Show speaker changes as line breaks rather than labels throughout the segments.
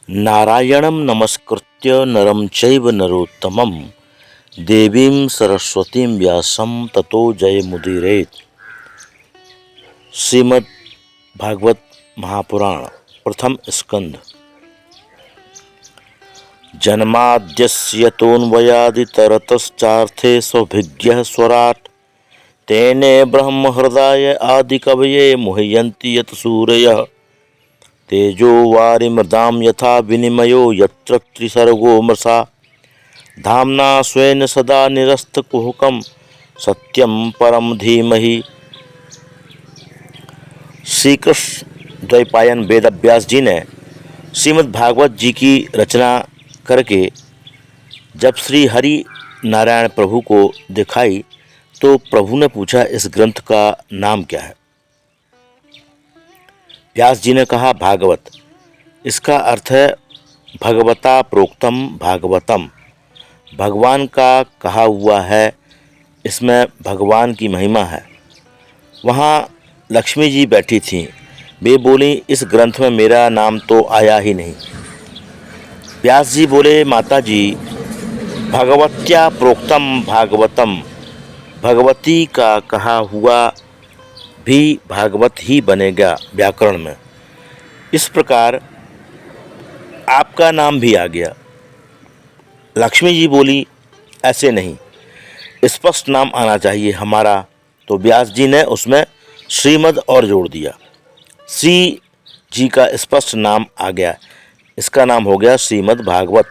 नारायणं नमस्कृत्य नरं चैव नरोत्तमं देवीं सरस्वतीं व्यासं ततो जयमुदीरयेत्। श्रीमद् भागवत महापुराण प्रथम स्कंध। जन्माद्यस्य तोन्वयादितरतश्चार्थे स्वभिज्ञः स्वराट् तेने ब्रह्महृदाय आदिकवये मुह्यन्ति यत् सूरयः तेजो वारिमृदां यथा विनिमयो यत्र त्रिसर्गो मृषा धाम्ना स्वेन सदा निरस्तकुहकं सत्यम परम धीमहि। श्री कृष्ण द्वैपायन वेद व्यास जी ने श्रीमद् भागवत जी की रचना करके जब श्री हरि नारायण प्रभु को दिखाई तो प्रभु ने पूछा, इस ग्रंथ का नाम क्या है? व्यास जी ने कहा, भागवत। इसका अर्थ है भगवता प्रोक्तम भागवतम, भगवान का कहा हुआ है, इसमें भगवान की महिमा है। वहाँ लक्ष्मी जी बैठी थीं, वे बोली, इस ग्रंथ में मेरा नाम तो आया ही नहीं। व्यास जी बोले, माता जी, भगवत्या प्रोक्तम भागवतम, भगवती का कहा हुआ भी भागवत ही बनेगा व्याकरण में। इस प्रकार आपका नाम भी आ गया। लक्ष्मी जी बोली, ऐसे नहीं, स्पष्ट नाम आना चाहिए हमारा। तो व्यास जी ने उसमें श्रीमद् और जोड़ दिया। श्री जी का स्पष्ट नाम आ गया, इसका नाम हो गया श्रीमद् भागवत।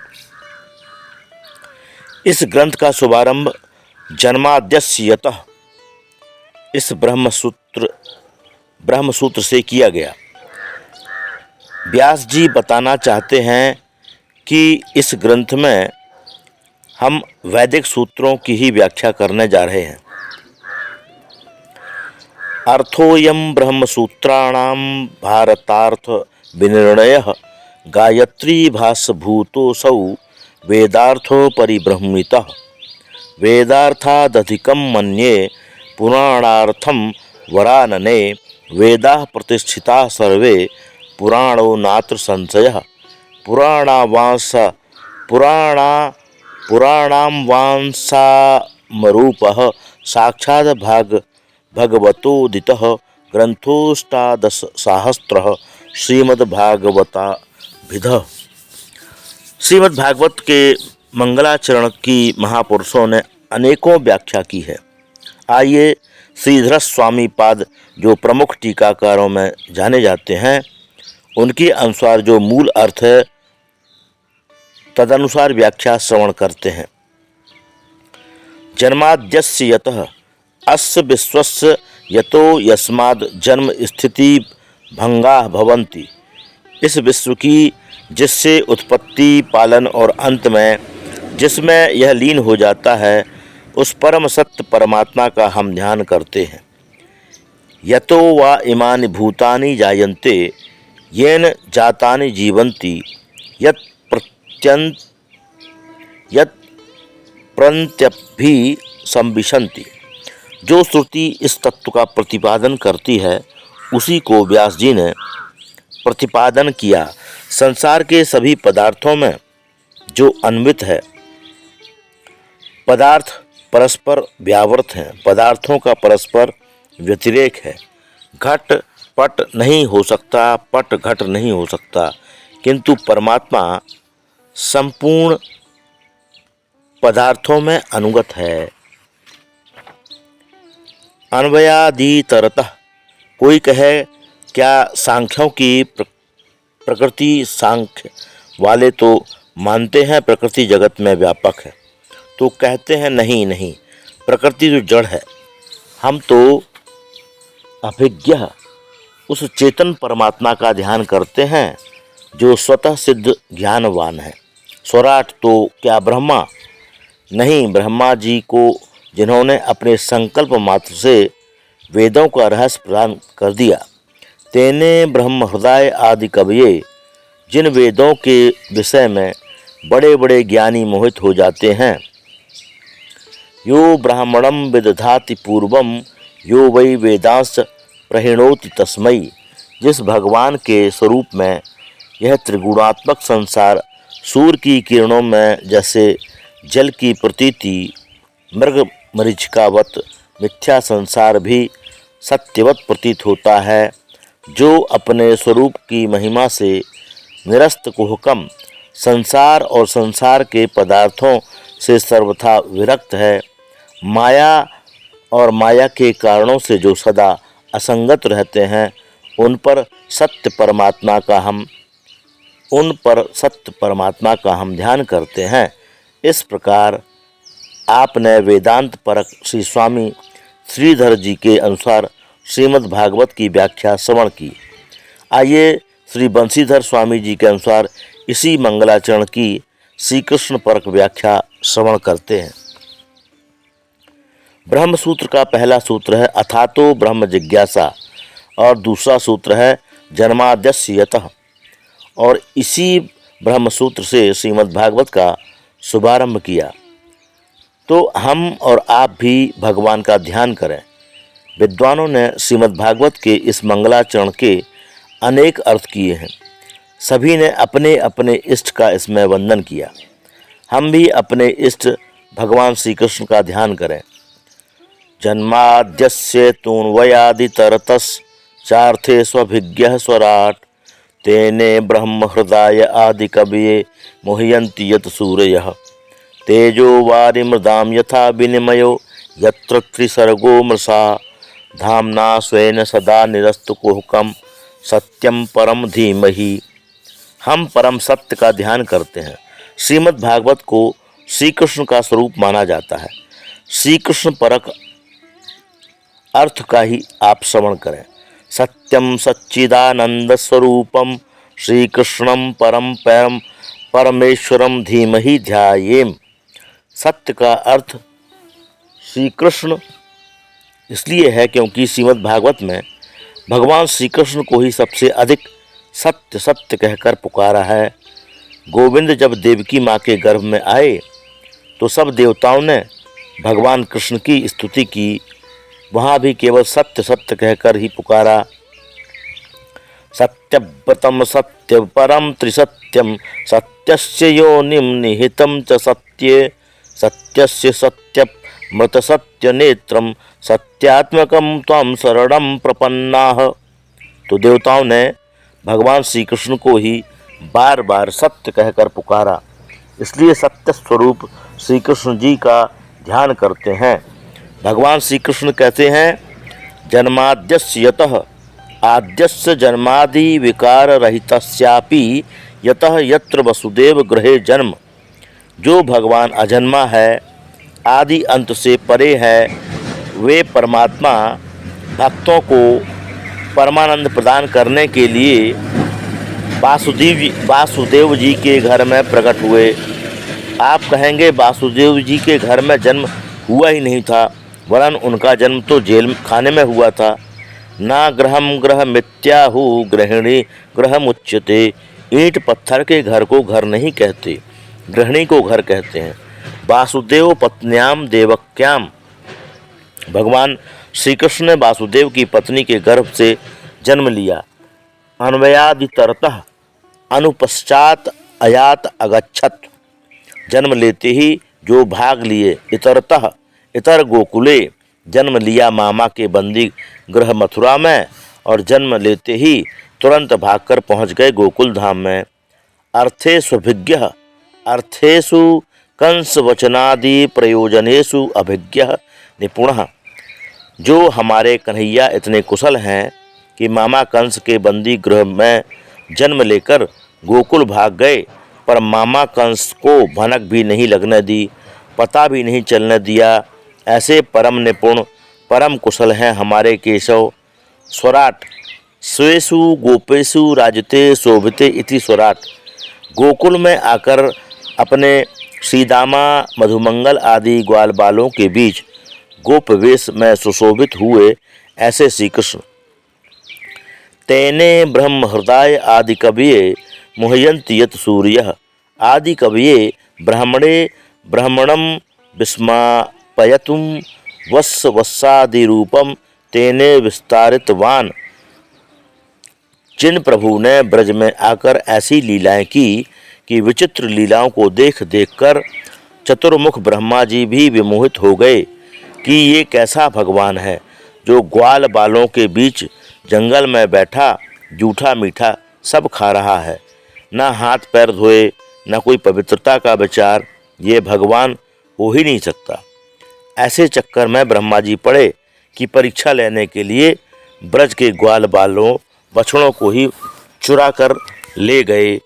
इस ग्रंथ का शुभारंभ जन्माद्यस्य यतः, इस ब्रह्मसूत्र से किया गया। व्यास जी बताना चाहते हैं कि इस ग्रंथ में हम वैदिक सूत्रों की ही व्याख्या करने जा रहे हैं। अर्थोयम ब्रह्मसूत्राणां भारतार्थ विनिर्णयः गायत्री भासभूतोऽसौ वेदार्थो परिब्रह्मितः वेदार्थादधिकं मन्ये पुराणार्थं वरानने वेदाः प्रतिष्ठिताः सर्वे पुराणो नात्र संशयः पुराणावांसामरूपः साक्षात् भगवतोदितः ग्रंथोऽष्टादशसहस्रः श्रीमद्भागवताभिधः। श्रीमद्भागवत के मंगलाचरण की महापुरुषों ने अनेकों व्याख्या की है। आइए श्रीधर स्वामी पाद, जो प्रमुख टीकाकारों में जाने जाते हैं, उनके अनुसार जो मूल अर्थ है तदनुसार व्याख्या श्रवण करते हैं। जन्माद्यस्य यतः अस्य विश्वस्य यतो यस्माद् जन्म स्थिति भंगाः भवन्ति, इस विश्व की जिससे उत्पत्ति, पालन और अंत में जिसमें यह लीन हो जाता है, उस परम सत्य परमात्मा का हम ध्यान करते हैं। यतो वा इमानि भूतानि जायन्ते येन जातानि जीवन्ति यत् प्रत्यभि संविशन्ति। जो श्रुति इस तत्व का प्रतिपादन करती है, उसी को व्यास जी ने प्रतिपादन किया। संसार के सभी पदार्थों में जो अन्वित है, पदार्थ परस्पर व्यावर्त हैं, पदार्थों का परस्पर व्यतिरेक है। घट पट नहीं हो सकता, पट घट नहीं हो सकता, किंतु परमात्मा संपूर्ण पदार्थों में अनुगत है। अन्वयादितरतः, कोई कहे क्या सांख्यों की प्रकृति, सांख्य वाले तो मानते हैं प्रकृति जगत में व्यापक है, तो कहते हैं नहीं नहीं, प्रकृति तो जड़ है। हम तो अभिज्ञ उस चेतन परमात्मा का ध्यान करते हैं जो स्वतः सिद्ध ज्ञानवान है। स्वराट तो क्या ब्रह्मा? नहीं, ब्रह्मा जी को जिन्होंने अपने संकल्प मात्र से वेदों का रहस्य प्रदान कर दिया। तेने ब्रह्म हृदय आदि कवये, जिन वेदों के विषय में बड़े बड़े ज्ञानी मोहित हो जाते हैं। यो ब्राह्मणम विदधाति पूर्वम यो वै वेदांश प्रहिणोति तस्मै, जिस भगवान के स्वरूप में यह त्रिगुणात्मक संसार सूर्य की किरणों में जैसे जल की प्रतीति मृग मरीचिकावत मिथ्या संसार भी सत्यवत प्रतीत होता है। जो अपने स्वरूप की महिमा से निरस्त कुहकम संसार और संसार के पदार्थों से सर्वथा विरक्त है, माया और माया के कारणों से जो सदा असंगत रहते हैं, उन पर सत्य परमात्मा का हम ध्यान करते हैं। इस प्रकार आपने वेदांत परक श्री स्वामी श्रीधर जी के अनुसार श्रीमद् भागवत की व्याख्या श्रवण की। आइए श्री बंशीधर स्वामी जी के अनुसार इसी मंगलाचरण की श्री कृष्ण परक व्याख्या श्रवण करते हैं। ब्रह्म सूत्र का पहला सूत्र है अथातो ब्रह्म जिज्ञासा और दूसरा सूत्र है जन्माद्यस्य यतः, और इसी ब्रह्म सूत्र से श्रीमद् भागवत का शुभारंभ किया। तो हम और आप भी भगवान का ध्यान करें। विद्वानों ने श्रीमद् भागवत के इस मंगलाचरण के अनेक अर्थ किए हैं। सभी ने अपने अपने इष्ट का इसमें वंदन किया। हम भी अपने इष्ट भगवान श्री कृष्ण का ध्यान करें। जन्माद्यस्य तून्वयादितरतस् चार्थे स्वभिज्ञः स्वराट तेने ब्रह्म हृदय आदि कवये मुह्यन्ति यत् सूरयः तेजो वारिमृदां यथा विनिमयो यत्र त्रिसर्गो मृषा धाम्ना स्वेन सदा निरस्तकुहकं सत्यम परम धीमहि। हम परम सत्य का ध्यान करते हैं। श्रीमद् भागवत को श्री कृष्ण का स्वरूप माना जाता है। श्री कृष्ण परक अर्थ का ही आप श्रवण करें। सत्यम सच्चिदानंद स्वरूपम श्री कृष्णम परम परमेश्वरम धीमहि ध्यायेम। सत्य का अर्थ श्री कृष्ण इसलिए है क्योंकि श्रीमद् भागवत में भगवान श्री कृष्ण को ही सबसे अधिक सत्य सत्य कहकर पुकारा है। गोविंद जब देवकी माँ के गर्भ में आए तो सब देवताओं ने भगवान कृष्ण की स्तुति की। वहाँ भी केवल सत्य सत्य कहकर ही पुकारा। सत्यव्रतम सत्य परम त्रिसत्यम सत्यस्य योनिम निहितम च सत्ये सत्यस्य सत्य मृत सत्य नेत्रम सत्यात्मकम त्वं शरणं प्रपन्नाः। तो देवताओं ने भगवान श्री कृष्ण को ही बार बार सत्य कहकर पुकारा। इसलिए सत्य स्वरूप श्री कृष्ण जी का ध्यान करते हैं। भगवान श्री कृष्ण कहते हैं जन्माद्यस्य यतः आद्यस्य जन्मादि विकार रहितस्यापि यतः यत्र वसुदेव गृहे जन्म। जो भगवान अजन्मा है, आदि अंत से परे है, वे परमात्मा भक्तों को परमानंद प्रदान करने के लिए वासुदेव जी के घर में प्रकट हुए। आप कहेंगे वासुदेव जी के घर में जन्म हुआ ही नहीं था, वरन उनका जन्म तो जेल खाने में हुआ था। ना ग्रहम ग्रह मिथ्याहु गृहिणी ग्रहम उच्यते। ईंट पत्थर के घर को घर नहीं कहते, गृहिणी को घर कहते हैं। वासुदेव पत्न्याम देवक्याम। भगवान श्री कृष्ण ने वासुदेव की पत्नी के गर्भ से जन्म लिया। अन्वयादितरतः अनुपश्चात अयात अगच्छत। जन्म लेते ही जो भाग लिए। इतरतः इतर गोकुले। जन्म लिया मामा के बंदी गृह मथुरा में, और जन्म लेते ही तुरंत भागकर पहुंच गए गोकुल धाम में। अर्थेषु अभिज्ञः अर्थेषु कंस वचनादि प्रयोजनेषु अभिज्ञः निपुणः। जो हमारे कन्हैया इतने कुशल हैं कि मामा कंस के बंदी गृह में जन्म लेकर गोकुल भाग गए, पर मामा कंस को भनक भी नहीं लगने दी, पता भी नहीं चलने दिया। ऐसे परम निपुण परम कुशल हैं हमारे केशव। स्वराट स्वेषु गोपेषु राजते शोभिते इति स्वराट। गोकुल में आकर अपने श्रीदामा मधुमंगल आदि ग्वाल बालों के बीच गोप वेश में सुशोभित हुए ऐसे श्री कृष्ण। तेने ब्रह्म हृदय आदि कवये मुह्यन्ति यत् सूर्यः। आदि कवये ब्राह्मणे ब्राह्मणं विस्मापयतुं वस्सादि रूपम तेने विस्तारितवान जिन प्रभु ने ब्रज में आकर ऐसी लीलाएं की कि विचित्र लीलाओं को देख देख कर चतुर्मुख ब्रह्मा जी भी विमोहित हो गए कि ये कैसा भगवान है जो ग्वाल बालों के बीच जंगल में बैठा जूठा मीठा सब खा रहा है, ना हाथ पैर धोए, ना कोई पवित्रता का विचार। ये भगवान हो ही नहीं सकता। ऐसे चक्कर में ब्रह्मा जी पड़े कि परीक्षा लेने के लिए ब्रज के ग्वाल बालों बछड़ों को ही चुरा कर ले गए।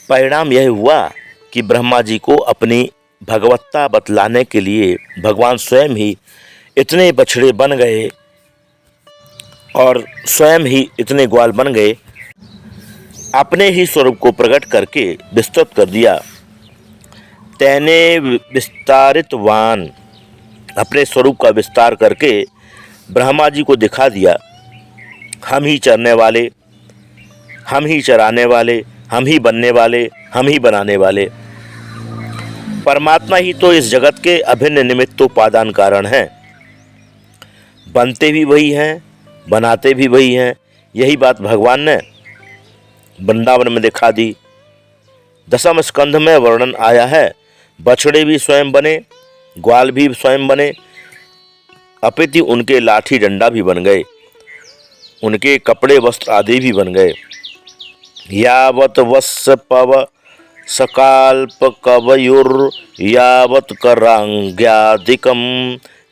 परिणाम यह हुआ कि ब्रह्मा जी को अपनी भगवत्ता बतलाने के लिए भगवान स्वयं ही इतने बछड़े बन गए और स्वयं ही इतने ग्वाल बन गए, अपने ही स्वरूप को प्रकट करके विस्तृत कर दिया। तैने विस्तारित वान, अपने स्वरूप का विस्तार करके ब्रह्मा जी को दिखा दिया। हम ही चरने वाले, हम ही चराने वाले, हम ही बनने वाले, हम ही बनाने वाले। परमात्मा ही तो इस जगत के अभिन्न निमित्तोपादान कारण हैं। बनते भी वही हैं, बनाते भी वही हैं। यही बात भगवान ने वृंदावन में दिखा दी। दसम स्कंध में वर्णन आया है, बछड़े भी स्वयं बने, ग्वाल भी स्वयं बने, अपितु उनके लाठी डंडा भी बन गए, उनके कपड़े वस्त्र आदि भी बन गए। यावत वत्स पव सकाल्प कवयुर यावत करांग्यादिकम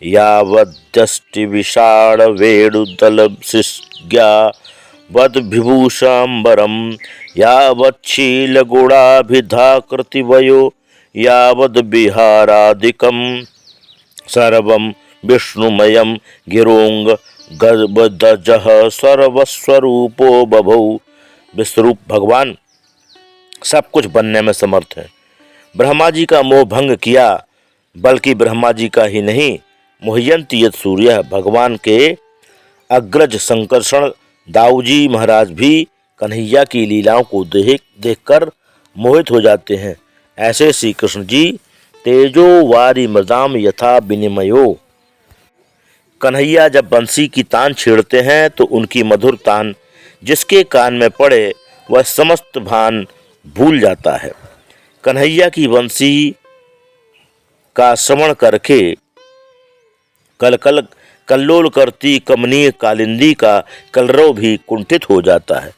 यावद्यष्टि विषाण वेणुदल शिष्या वद विभूषाम्बरम यावच्छील गुणाभिधाकृतिवयो यावद विहारादिकम सर्वं विष्णुमयं गिरोंग गर्भदजः सर्वस्वरूपो बभौ। विश्वरूप भगवान सब कुछ बनने में समर्थ है। ब्रह्मा जी का मोह भंग किया, बल्कि ब्रह्मा जी का ही नहीं, मुह्यंति यत् सूर्य भगवान के अग्रज संकर्षण दाऊजी महाराज भी कन्हैया की लीलाओं को देखकर मोहित हो जाते हैं। ऐसे श्री कृष्ण जी तेजो वारी मृदाम यथा विनिमयो। कन्हैया जब बंसी की तान छेड़ते हैं तो उनकी मधुर तान जिसके कान में पड़े वह समस्त भान भूल जाता है। कन्हैया की बंसी का श्रवण करके कल्लोल करती कमनीय कालिंदी का कलरव भी कुंठित हो जाता है।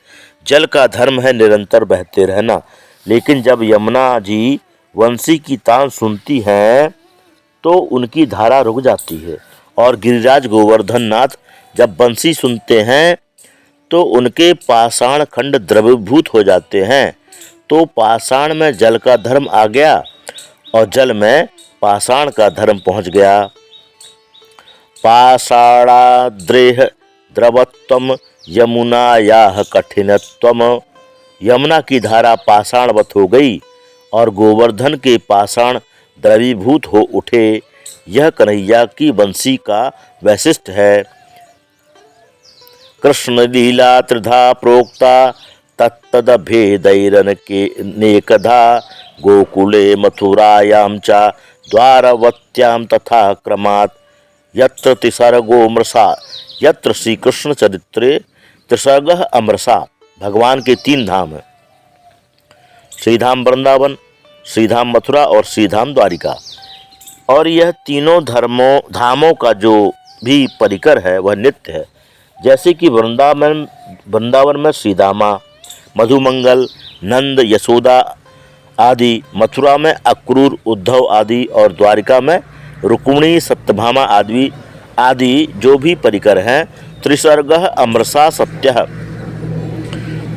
जल का धर्म है निरंतर बहते रहना, लेकिन जब यमुना जी बंसी की तान सुनती हैं तो उनकी धारा रुक जाती है, और गिरिराज गोवर्धन नाथ जब बंसी सुनते हैं तो उनके पाषाण खंड द्रवीभूत हो जाते हैं। तो पाषाण में जल का धर्म आ गया और जल में पाषाण का धर्म पहुंच गया। पाषाणाद्रेह द्रवत्वम यमुनायाः कठिनत्वम। यमुना की धारा पाषाणवत हो गई और गोवर्धन के पाषाण द्रवीभूत हो उठे। यह कन्हैया की बंसी का वैशिष्ट है। कृष्ण लीला त्रिधा प्रोक्ता तत्तदभेदैरन के नेकधा गोकुले मथुरायां च द्वारवत्यां तथा क्रमात् यत्र त्रिसर्गो मृषा। यत्र श्री कृष्ण चरित्रे त्रिसर्ग अमृषा। भगवान के 3 धाम हैं, श्रीधाम वृंदावन, श्रीधाम मथुरा और श्रीधाम द्वारिका। और यह तीनों धामों का जो भी परिकर है वह नित्य है। जैसे कि वृंदावन में श्रीदामा, मधुमंगल, नंद, यशोदा आदि, मथुरा में अक्रूर, उद्धव आदि और द्वारिका में रुक्मिणी, सत्यभामा आदि जो भी परिकर हैं, त्रिसर्ग अमृषा सत्य।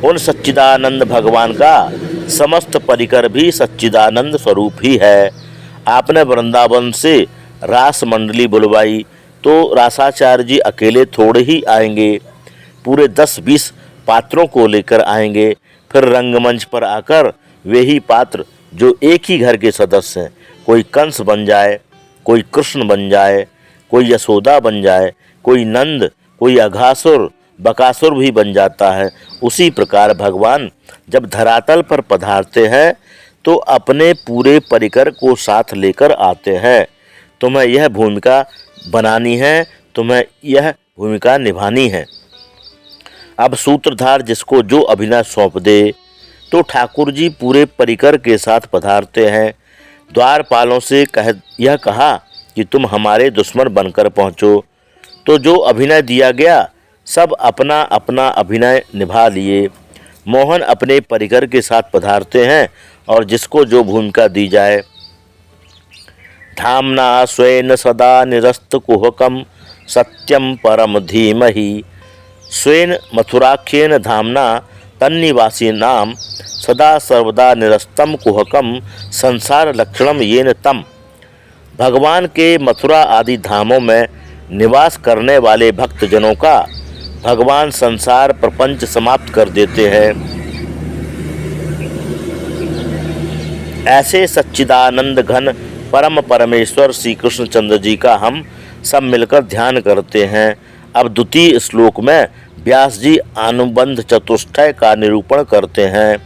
उन सच्चिदानंद भगवान का समस्त परिकर भी सच्चिदानंद स्वरूप ही है। आपने वृंदावन से रास मंडली बुलवाई तो रासाचार्य जी अकेले थोड़े ही आएंगे, पूरे 10-20 पात्रों को लेकर आएंगे। फिर रंगमंच पर आकर वे ही पात्र जो एक ही घर के सदस्य हैं, कोई कंस बन जाए, कोई कृष्ण बन जाए, कोई यशोदा बन जाए, कोई नंद, कोई अघासुर बकासुर भी बन जाता है। उसी प्रकार भगवान जब धरातल पर पधारते हैं तो अपने पूरे परिकर को साथ लेकर आते हैं। तुम्हें यह भूमिका बनानी है, तुम्हें यह भूमिका निभानी है। अब सूत्रधार जिसको जो अभिनय सौंप दे, तो ठाकुर जी पूरे परिकर के साथ पधारते हैं। द्वारपालों से यह कहा कि तुम हमारे दुश्मन बनकर पहुँचो। तो जो अभिनय दिया गया सब अपना अपना अभिनय निभा लिए। मोहन अपने परिकर के साथ पधारते हैं और जिसको जो भूमिका दी जाए। धामना स्वेन सदा निरस्त कुहकम सत्यम परम धीमहि। स्वेन मथुराख्येन धामना तन्निवासी नाम सदा सर्वदा निरस्तम कुहकम संसार लक्षणम येन तम। भगवान के मथुरा आदि धामों में निवास करने वाले भक्तजनों का भगवान संसार प्रपंच समाप्त कर देते हैं। ऐसे सच्चिदानंद घन परम परमेश्वर श्री कृष्णचंद्र जी का हम सब मिलकर ध्यान करते हैं। अब द्वितीय श्लोक में व्यास जी अनुबंध चतुष्टय का निरूपण करते हैं।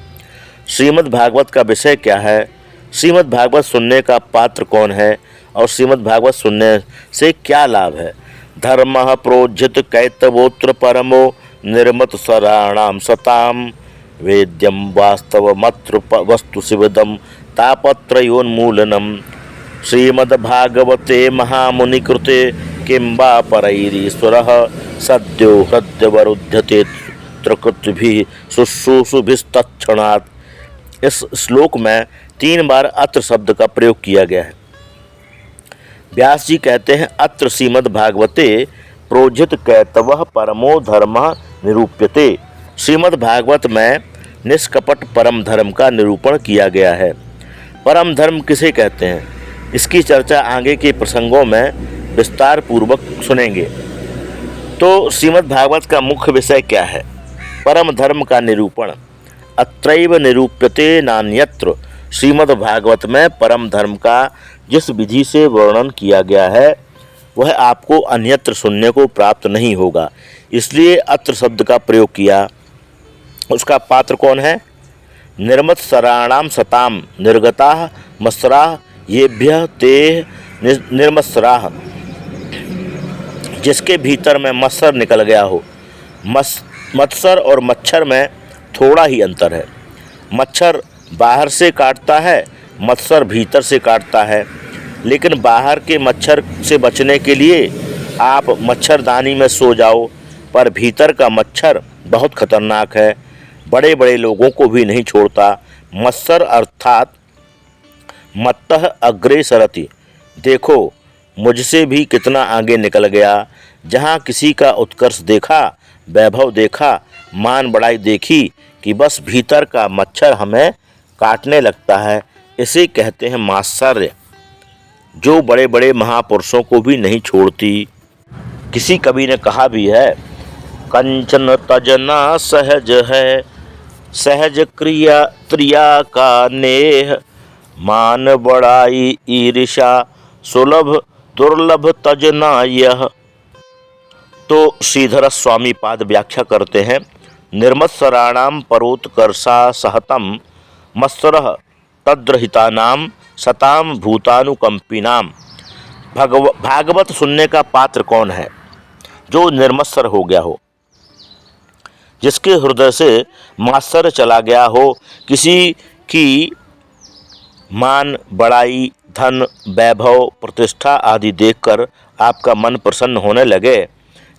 श्रीमद् भागवत का विषय क्या है, श्रीमद् भागवत सुनने का पात्र कौन है और श्रीमद् भागवत सुनने से क्या लाभ है। धर्म प्रोज्झित कैतवोत्र परमो निर्मत सराणाम सताम। वेद्यम वास्तव मत्र वस्तु शिवदम तापत्रयोन्मूलनम। श्रीमद्भागवते महामुनिकृते किंबा परैरीश्वरः सद्यो हृद्यवरुध्यते त्रिकृतिभिः शुश्रूषुभिस्तत्क्षणात्। इस श्लोक में 3 बार अत्र शब्द का प्रयोग किया गया है। व्यास जी कहते हैं अत्र श्रीमद् भागवते प्रोज्झित कैतवः परमो धर्मः निरूप्यते। श्रीमद् भागवत में निष्कपट परम धर्म का निरूपण किया गया है। परम धर्म किसे कहते हैं, इसकी चर्चा आगे के प्रसंगों में विस्तार पूर्वक सुनेंगे। तो श्रीमद् भागवत का मुख्य विषय क्या है, परम धर्म का निरूपण। अत्रैव निरूप्यते नान्यत्र। श्रीमद् भागवत में परम धर्म का जिस विधि से वर्णन किया गया है वह आपको अन्यत्र सुनने को प्राप्त नहीं होगा, इसलिए अत्र शब्द का प्रयोग किया। उसका पात्र कौन है, निर्मत सराणाम सताम निर्गता मत्सरा येभ्य ते निर्मत्सराः। जिसके भीतर में मत्सर निकल गया हो। मत्सर और मच्छर में थोड़ा ही अंतर है। मच्छर बाहर से काटता है, मत्सर भीतर से काटता है। लेकिन बाहर के मच्छर से बचने के लिए आप मच्छरदानी में सो जाओ, पर भीतर का मच्छर बहुत खतरनाक है, बड़े बड़े लोगों को भी नहीं छोड़ता। मत्सर अर्थात मत्तः अग्रे सरति। देखो मुझसे भी कितना आगे निकल गया। जहाँ किसी का उत्कर्ष देखा, वैभव देखा, मान बढ़ाई देखी कि बस भीतर का मच्छर हमें काटने लगता है। इसे कहते हैं मात्सर्य, जो बड़े बड़े महापुरुषों को भी नहीं छोड़ती। किसी कवि ने कहा भी है, कंचन तजना सहज है, सहज क्रिया त्रिया का नेह, मान बड़ाई ईर्षा सुलभ दुर्लभ तजना यह। तो श्रीधर स्वामी पाद व्याख्या करते हैं, निर्मत्सराणाम परोत्कर्षा सहतम मत्सरः तद्रहितानाम सताम भूतानुकंपिनाम। भागवत सुनने का पात्र कौन है, जो निर्मत्सर हो गया हो, जिसके हृदय से मात्सर्य चला गया हो। किसी की मान बड़ाई धन वैभव प्रतिष्ठा आदि देखकर आपका मन प्रसन्न होने लगे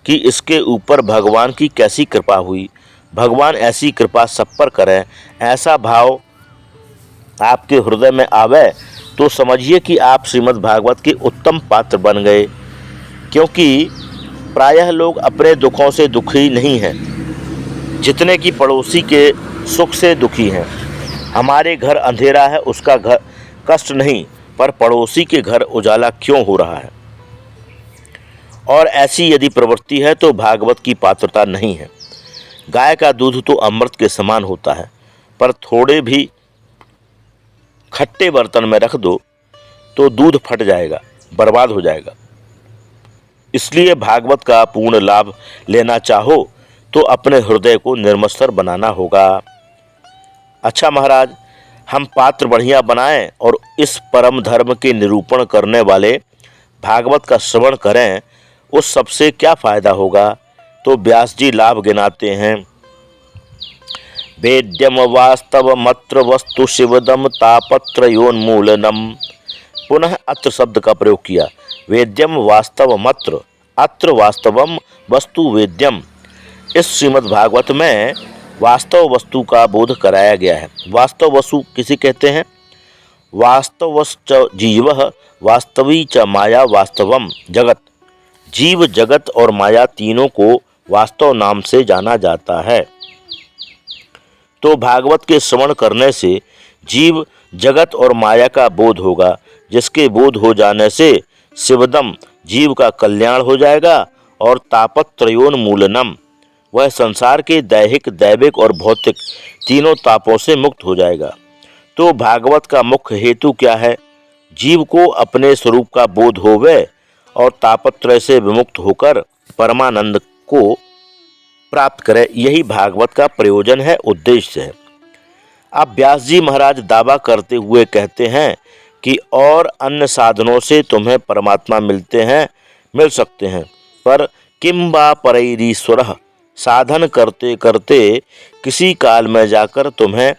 कि इसके ऊपर भगवान की कैसी कृपा हुई, भगवान ऐसी कृपा सब पर करें, ऐसा भाव आपके हृदय में आवे तो समझिए कि आप श्रीमद् भागवत के उत्तम पात्र बन गए। क्योंकि प्रायः लोग अपने दुखों से दुखी नहीं हैं जितने कि पड़ोसी के सुख से दुखी हैं। हमारे घर अंधेरा है उसका घर कष्ट नहीं, पर पड़ोसी के घर उजाला क्यों हो रहा है। और ऐसी यदि प्रवृत्ति है तो भागवत की पात्रता नहीं है। गाय का दूध तो अमृत के समान होता है, पर थोड़े भी खट्टे बर्तन में रख दो तो दूध फट जाएगा, बर्बाद हो जाएगा। इसलिए भागवत का पूर्ण लाभ लेना चाहो तो अपने हृदय को निर्मत्सर बनाना होगा। अच्छा महाराज, हम पात्र बढ़िया बनाएं और इस परम धर्म के निरूपण करने वाले भागवत का श्रवण करें, उस सबसे क्या फ़ायदा होगा। तो तो व्यास जी लाभ गिनाते हैं। वेद्यम वास्तवमत्र वस्तु शिवदम तापत्रयोन्मूलनम। पुनः अत्र शब्द का प्रयोग किया। वेद्यम वास्तवमत्र, अत्र वास्तवम वस्तु वेद्यम। इस श्रीमद् भागवत में वास्तव वस्तु का बोध कराया गया है। वास्तव वस्तु किसे कहते हैं? वास्तवश्च जीवः वास्तवी च माया वास्तवम जगत। जीव, जगत और माया तीनों को वास्तव नाम से जाना जाता है। तो भागवत के श्रवण करने से जीव, जगत और माया का बोध होगा, जिसके बोध हो जाने से शिवदम, जीव का कल्याण हो जाएगा, और तापत्रयोन्मूलनम, वह संसार के दैहिक, दैविक और भौतिक तीनों तापों से मुक्त हो जाएगा। तो भागवत का मुख्य हेतु क्या है? जीव को अपने स्वरूप का बोध होवे और तापत्रय से विमुक्त होकर परमानंद को प्राप्त करे। यही भागवत का प्रयोजन है, उद्देश्य है। अब व्यास जी महाराज दावा करते हुए कहते हैं कि और अन्य साधनों से तुम्हें परमात्मा मिल सकते हैं, पर किम वा परैरीश्वरः, साधन करते करते किसी काल में जाकर तुम्हें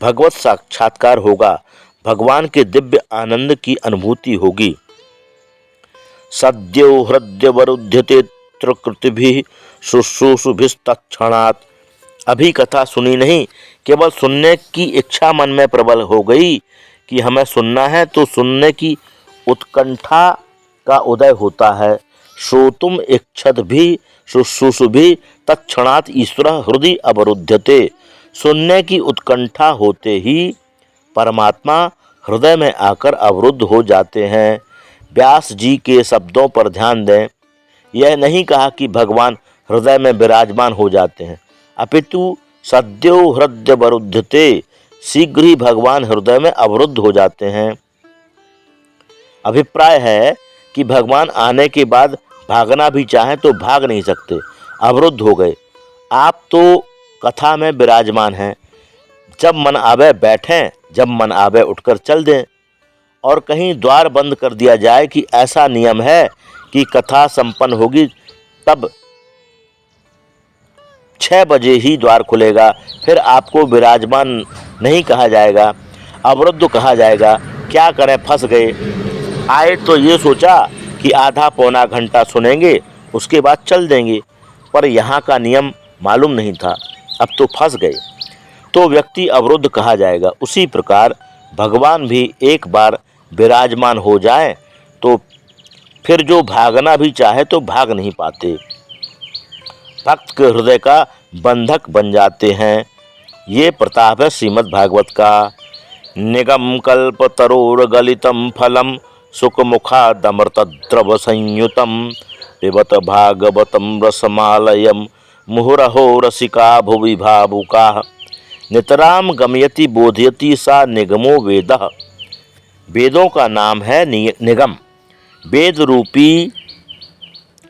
भगवत साक्षात्कार होगा, भगवान के दिव्य आनंद की अनुभूति होगी। सद्यो हृदयवरुध्यते त्रिकृतिभिः शुश्रूषुभिस्तत्क्षणात्। अभी कथा सुनी नहीं, केवल सुनने की इच्छा मन में प्रबल हो गई कि हमें सुनना है, तो सुनने की उत्कंठा का उदय होता है। श्रोतुम इच्छद्भिः शुश्रूषुभिः तत्क्षणात् ईश्वरः हृदय अवरुध्यते। सुनने की उत्कंठा होते ही परमात्मा हृदय में आकर अवरुद्ध हो जाते हैं। व्यास जी के शब्दों पर ध्यान दें। यह नहीं कहा कि भगवान हृदय में विराजमान हो जाते हैं, अपितु सद्यो हृदय वरुध्यते, शीघ्र ही भगवान हृदय में अवरुद्ध हो जाते हैं। अभिप्राय है कि भगवान आने के बाद भागना भी चाहें तो भाग नहीं सकते, अवरुद्ध हो गए। आप तो कथा में विराजमान हैं, जब मन आवे बैठें, जब मन आवे उठकर चल दें। और कहीं द्वार बंद कर दिया जाए कि ऐसा नियम है कि कथा संपन्न होगी तब 6 बजे ही द्वार खुलेगा, फिर आपको विराजमान नहीं कहा जाएगा, अवरुद्ध कहा जाएगा। क्या करें, फंस गए। आए तो ये सोचा कि आधा पौना घंटा सुनेंगे, उसके बाद चल देंगे, पर यहाँ का नियम मालूम नहीं था, अब तो फंस गए, तो व्यक्ति अवरुद्ध कहा जाएगा। उसी प्रकार भगवान भी एक बार विराजमान हो जाए तो फिर जो भागना भी चाहे तो भाग नहीं पाते, भक्त के हृदय का बंधक बन जाते हैं। ये प्रताप है श्रीमद् भागवत का। निगम कल्प तरोर गलितम फलम सुखमुखादमृतद्रव संयुतम पिबत भागवतम रसमालयम मुहुरहो रसिका भुवि भावुका। नितराम गमयति बोधयति सा निगमो वेदः। वेदों का नाम है निगम। वेद रूपी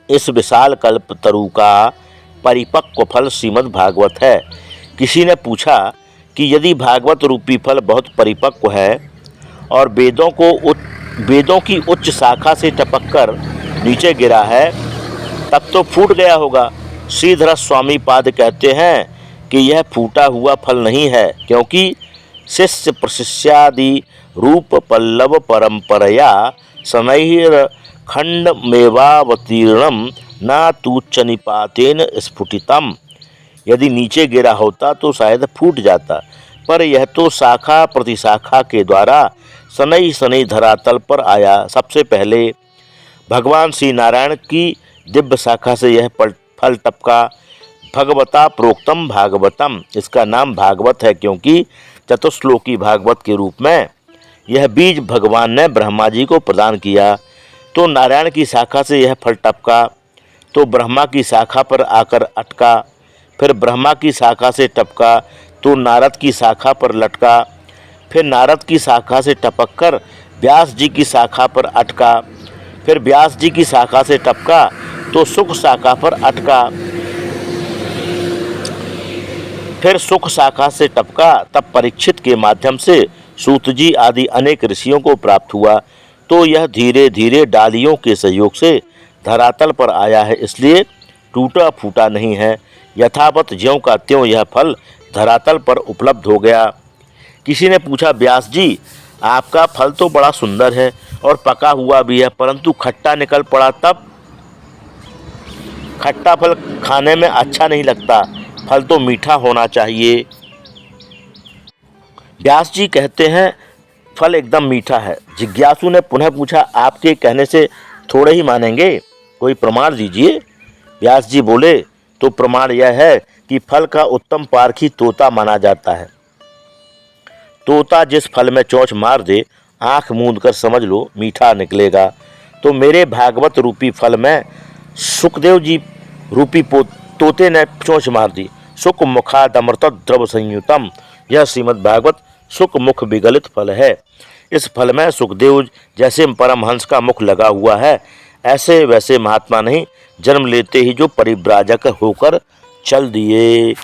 इस विशाल कल्प तरु का परिपक्व फल श्रीमद् भागवत है। किसी ने पूछा कि यदि भागवत रूपी फल बहुत परिपक्व है और वेदों की उच्च शाखा से टपककर नीचे गिरा है, तब तो फूट गया होगा। श्रीधर स्वामी पाद कहते हैं कि यह फूटा हुआ फल नहीं है, क्योंकि शिष्य प्रशिष्यादि रूप पल्लव परंपरया शनैर खंड मेवावतीर्णम न तूच्च निपातेन स्फुटितम। यदि नीचे गिरा होता तो शायद फूट जाता, पर यह तो शाखा प्रतिशाखा के द्वारा शनै शनै धरातल पर आया। सबसे पहले भगवान श्री नारायण की दिव्य शाखा से यह फल टपका। भगवता प्रोक्तम भागवतम, इसका नाम भागवत है, क्योंकि चतुश्लोकी भागवत के रूप में यह बीज भगवान ने ब्रह्मा जी को प्रदान किया। तो नारायण की शाखा से यह फल टपका, तो ब्रह्मा की शाखा पर आकर अटका, फिर ब्रह्मा की शाखा से टपका तो नारद की शाखा पर लटका, फिर नारद की शाखा से टपककर व्यास जी की शाखा पर अटका, फिर व्यास जी की शाखा से टपका तो सुख शाखा पर अटका, फिर सुख शाखा से टपका, तब परीक्षित के माध्यम से सूत जी आदि अनेक ऋषियों को प्राप्त हुआ। तो यह धीरे धीरे डालियों के सहयोग से धरातल पर आया है, इसलिए टूटा फूटा नहीं है, यथावत ज्यों का त्यों यह फल धरातल पर उपलब्ध हो गया। किसी ने पूछा, व्यास जी आपका फल तो बड़ा सुंदर है और पका हुआ भी है, परंतु खट्टा निकल पड़ा, तब? खट्टा फल खाने में अच्छा नहीं लगता, फल तो मीठा होना चाहिए। व्यास जी कहते हैं फल एकदम मीठा है। जिज्ञासु ने पुनः पूछा, आपके कहने से थोड़े ही मानेंगे, कोई प्रमाण दीजिए। व्यास जी बोले, तो प्रमाण यह है कि फल का उत्तम पारखी तोता माना जाता है। तोता जिस फल में चोंच मार दे, आंख मूंद कर समझ लो मीठा निकलेगा। तो मेरे भागवत रूपी फल में सुखदेव जी रूपी तोते ने चोंच मार दी। सुख मुखादमृत द्रव संयुतम, यह श्रीमद् भागवत सुख मुख विगलित फल है। इस फल में सुखदेव जैसे परमहंस का मुख लगा हुआ है, ऐसे वैसे महात्मा नहीं, जन्म लेते ही जो परिव्राजक होकर चल दिए।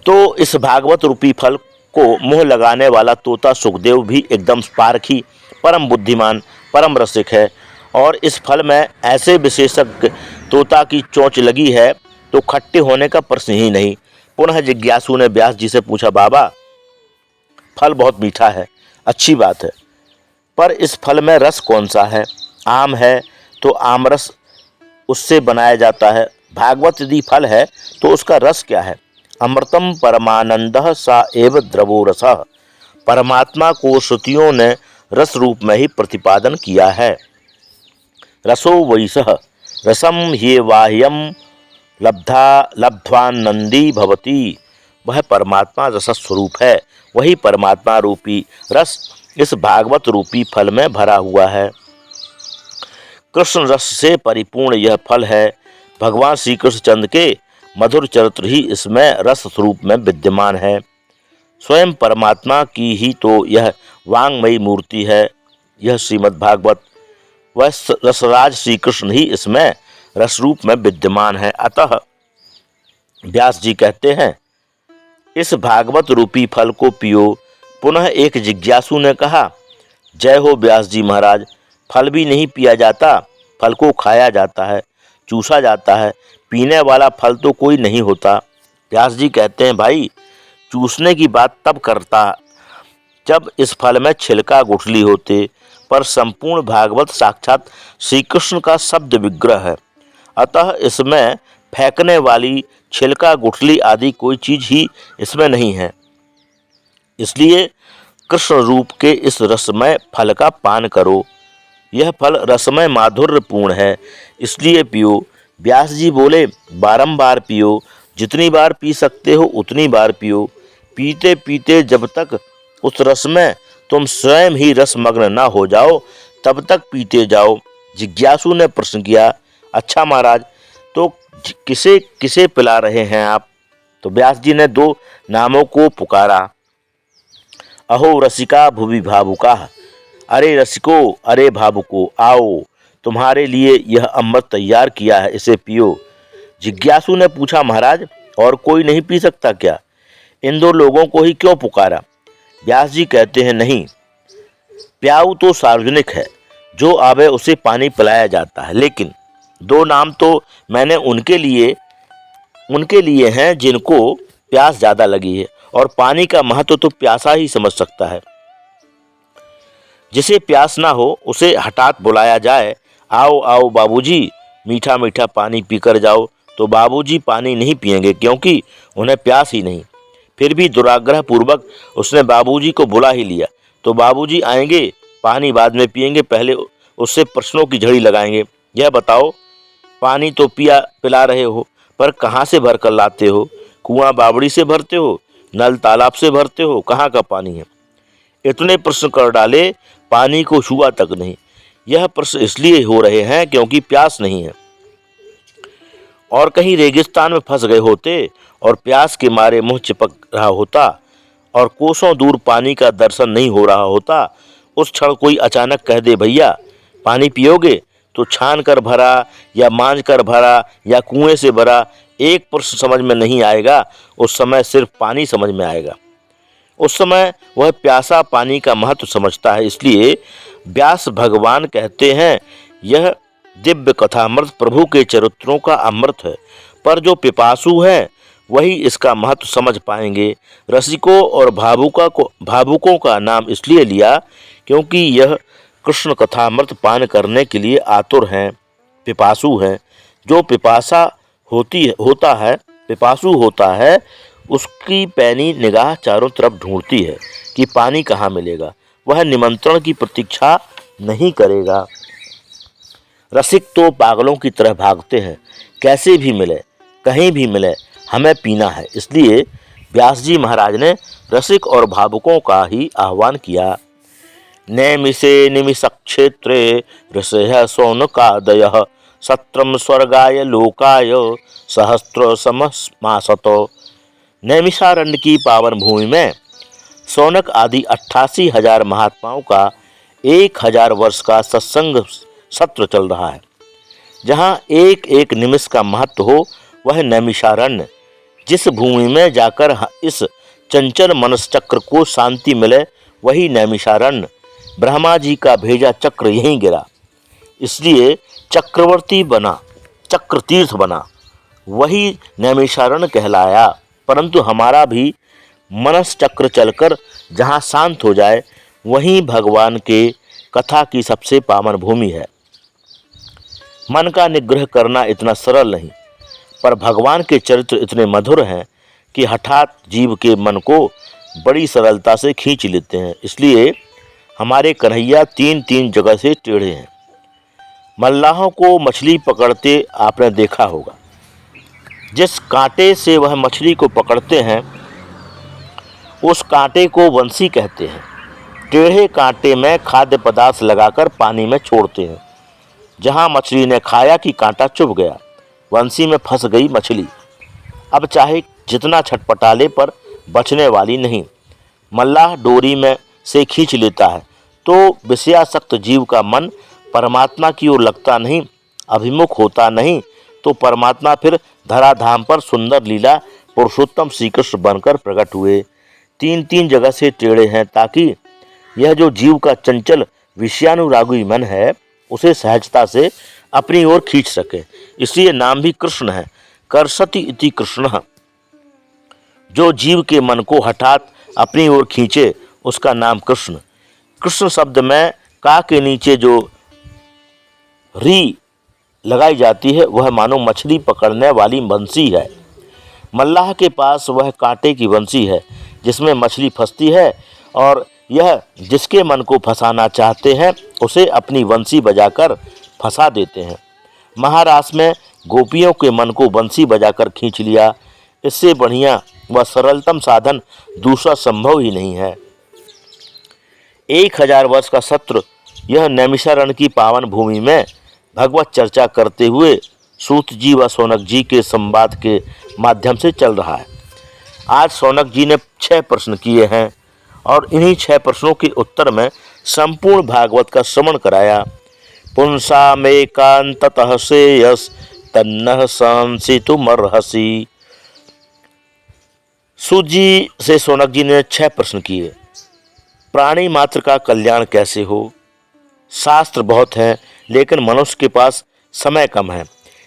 तो इस भागवत रूपी फल को मुंह लगाने वाला तोता सुखदेव भी एकदम पारखी, परम बुद्धिमान, परम रसिक है। और इस फल में ऐसे विशेषज्ञ तोता की चोंच लगी है तो खट्टे होने का प्रश्न ही नहीं। पुनः जिज्ञासु ने व्यास जी से पूछा, बाबा फल बहुत मीठा है, अच्छी बात है, पर इस फल में रस कौन सा है? आम है तो आम रस उससे बनाया जाता है, भागवत यदि फल है तो उसका रस क्या है? अमृतम परमानंदः सा एव द्रवो रसः, परमात्मा को श्रुतियों ने रस रूप में ही प्रतिपादन किया है। रसो वैसः रसम हि वाह्यम लब्ध्वानंदी भवति, वह परमात्मा रस स्वरूप है, वही परमात्मा रूपी रस इस भागवत रूपी फल में भरा हुआ है। कृष्ण रस से परिपूर्ण यह फल है। भगवान श्री कृष्ण चंद्र के मधुर चरित्र ही इसमें रस स्वरूप में विद्यमान है। स्वयं परमात्मा की ही तो यह वांगमयी मूर्ति है, यह श्रीमद् भागवत। वह रसराज श्री कृष्ण ही इसमें रस रूप में विद्यमान है। अतः व्यास जी कहते हैं, इस भागवत रूपी फल को पियो। पुनः एक जिज्ञासु ने कहा, जय हो व्यास जी महाराज, फल भी नहीं पिया जाता, फल को खाया जाता है, चूसा जाता है, पीने वाला फल तो कोई नहीं होता। व्यास जी कहते हैं, भाई चूसने की बात तब करता जब इस फल में छिलका गुठली होते, पर संपूर्ण भागवत साक्षात श्री कृष्ण का शब्द विग्रह है। अतः इसमें फेंकने वाली छिलका गुठली आदि कोई चीज ही इसमें नहीं है। इसलिए कृष्ण रूप के इस रसमय फल का पान करो। यह फल रसमय माधुर्यपूर्ण है, इसलिए पियो। व्यास जी बोले, बारंबार पियो, जितनी बार पी सकते हो उतनी बार पियो। पीते पीते जब तक उस रस में तुम स्वयं ही रसमग्न ना हो जाओ, तब तक पीते जाओ। जिज्ञासु ने प्रश्न किया, अच्छा महाराज, तो किसे किसे पिला रहे हैं आप? तो व्यास जी ने दो नामों को पुकारा, अहो रसिका भुवि भावुका, अरे रसिको, अरे भावुको, आओ, तुम्हारे लिए यह अमृत तैयार किया है, इसे पियो। जिज्ञासु ने पूछा, महाराज और कोई नहीं पी सकता क्या? इन दो लोगों को ही क्यों पुकारा? व्यास जी कहते हैं, नहीं, प्याऊ तो सार्वजनिक है, जो आवे उसे पानी पिलाया जाता है, लेकिन दो नाम तो मैंने उनके लिए हैं जिनको प्यास ज्यादा लगी है, और पानी का महत्व तो प्यासा ही समझ सकता है। जिसे प्यास ना हो उसे हठात बुलाया जाए, आओ आओ बाबूजी, मीठा मीठा पानी पीकर जाओ, तो बाबूजी पानी नहीं पिएंगे, क्योंकि उन्हें प्यास ही नहीं। फिर भी दुराग्रह पूर्वक उसने बाबूजी को बुला ही लिया, तो बाबूजी आएंगे, पानी बाद में पिएंगे, पहले उससे प्रश्नों की झड़ी लगाएंगे। यह बताओ, पानी तो पिला रहे हो, पर कहाँ से भर कर लाते हो? कुआं बावड़ी से भरते हो, नल तालाब से भरते हो, कहाँ का पानी है? इतने प्रश्न कर डाले, पानी को छुआ तक नहीं। यह प्रश्न इसलिए हो रहे हैं क्योंकि प्यास नहीं है, और कहीं रेगिस्तान में फंस गए होते और प्यास के मारे मुंह चिपक रहा होता और कोसों दूर पानी का दर्शन नहीं हो रहा होता, उस क्षण कोई अचानक कह दे, भैया पानी पियोगे? तो छान कर भरा या मांझ कर भरा या कुएं से भरा, एक प्रश्न समझ में नहीं आएगा। उस समय सिर्फ पानी समझ में आएगा। उस समय वह प्यासा पानी का महत्व समझता है। इसलिए व्यास भगवान कहते हैं, यह दिव्य कथामृत प्रभु के चरित्रों का अमृत है, पर जो पिपासु है वही इसका महत्व समझ पाएंगे। रसिकों और भावुकों का नाम इसलिए लिया क्योंकि यह कृष्ण कथामृत पान करने के लिए आतुर हैं, पिपासु हैं। जो पिपासु होता है उसकी पैनी निगाह चारों तरफ ढूंढती है कि पानी कहाँ मिलेगा। वह निमंत्रण की प्रतीक्षा नहीं करेगा। रसिक तो पागलों की तरह भागते हैं, कैसे भी मिले, कहीं भी मिले, हमें पीना है। इसलिए व्यास जी महाराज ने रसिक और भावुकों का ही आह्वान किया। नैमिषे निमिषक्षेत्रे ऋषयः शौनकादयः सत्रम स्वर्गाय लोकाय सहस्त्र सममासतो। नैमिषारण्य की पावन भूमि में शौनक आदि 88,000 महात्माओं का 1,000 वर्ष का सत्संग सत्र चल रहा है। जहाँ एक एक निमिष का महत्व हो वह नैमिषारण्य। जिस भूमि में जाकर इस चंचल मनस्चक्र को शांति मिले वही नैमिषारण्य। ब्रह्मा जी का भेजा चक्र यहीं गिरा, इसलिए चक्रवर्ती बना, चक्र तीर्थ बना, वही नैमिषारण्य कहलाया। परंतु हमारा भी मनस चक्र चलकर जहाँ शांत हो जाए वहीं भगवान के कथा की सबसे पावन भूमि है। मन का निग्रह करना इतना सरल नहीं, पर भगवान के चरित्र इतने मधुर हैं कि हठात जीव के मन को बड़ी सरलता से खींच लेते हैं। इसलिए हमारे कन्हैया 3-3 जगह से टेढ़े हैं। मल्लाहों को मछली पकड़ते आपने देखा होगा। जिस कांटे से वह मछली को पकड़ते हैं उस कांटे को वंशी कहते हैं। टेढ़े कांटे में खाद्य पदार्थ लगाकर पानी में छोड़ते हैं। जहाँ मछली ने खाया कि कांटा चुभ गया, वंशी में फंस गई मछली। अब चाहे जितना छटपटाले पर बचने वाली नहीं। मल्लाह डोरी में से खींच लेता है तो विषयासक्त जीव का मन परमात्मा की ओर लगता नहीं, अभिमुख होता नहीं। तो परमात्मा फिर धराधाम पर सुंदर लीला पुरुषोत्तम श्री कृष्ण बनकर प्रकट हुए। 3-3 जगह से टेढ़े हैं ताकि यह जो जीव का चंचल विषयानुरागी मन है उसे सहजता से अपनी ओर खींच सके। इसलिए नाम भी कृष्ण है, कर्षति इति कृष्णः। जो जीव के मन को हठात अपनी ओर खींचे उसका नाम कृष्ण। कृष्ण शब्द में का के नीचे जो री लगाई जाती है वह मानो मछली पकड़ने वाली बंसी है। मल्लाह के पास वह कांटे की बंसी है जिसमें मछली फंसती है, और यह जिसके मन को फंसाना चाहते हैं उसे अपनी बंसी बजाकर फंसा देते हैं। महारास में गोपियों के मन को बंसी बजाकर खींच लिया। इससे बढ़िया व सरलतम साधन दूसरा संभव ही नहीं है। 1,000 वर्ष का सत्र यह नैमिषारण्य की पावन भूमि में भगवत चर्चा करते हुए सूत जी व शौनक जी के संवाद के माध्यम से चल रहा है। आज शौनक जी ने 6 प्रश्न किए हैं और इन्हीं 6 प्रश्नों के उत्तर में संपूर्ण भागवत का श्रवण कराया। पुंसामेकांततः श्रेयस तन्नः संसितुमर्हसि। सूत जी से शौनक जी ने 6 प्रश्न किए। प्राणी मात्र का कल्याण कैसे हो? शास्त्र बहुत हैं लेकिन मनुष्य के पास समय कम है,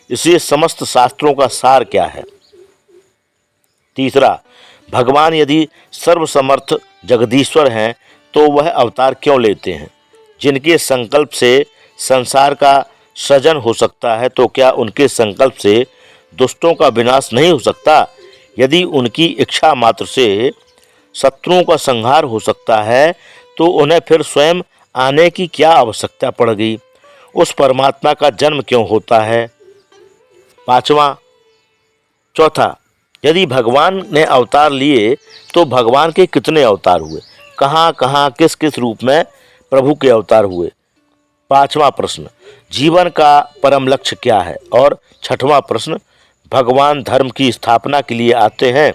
इसलिए समस्त शास्त्रों का सार क्या है? तीसरा, भगवान यदि सर्वसमर्थ जगदीश्वर हैं तो वह अवतार क्यों लेते हैं? जिनके संकल्प से संसार का सृजन हो सकता है तो क्या उनके संकल्प से दुष्टों का विनाश नहीं हो सकता? यदि उनकी इच्छा मात्र से शत्रुओं का संहार हो सकता है तो उन्हें फिर स्वयं आने की क्या आवश्यकता पड़ गई? उस परमात्मा का जन्म क्यों होता है? चौथा, यदि भगवान ने अवतार लिए तो भगवान के कितने अवतार हुए? कहाँ कहाँ किस किस रूप में प्रभु के अवतार हुए? 5वां प्रश्न, जीवन का परम लक्ष्य क्या है? और 6वां प्रश्न, भगवान धर्म की स्थापना के लिए आते हैं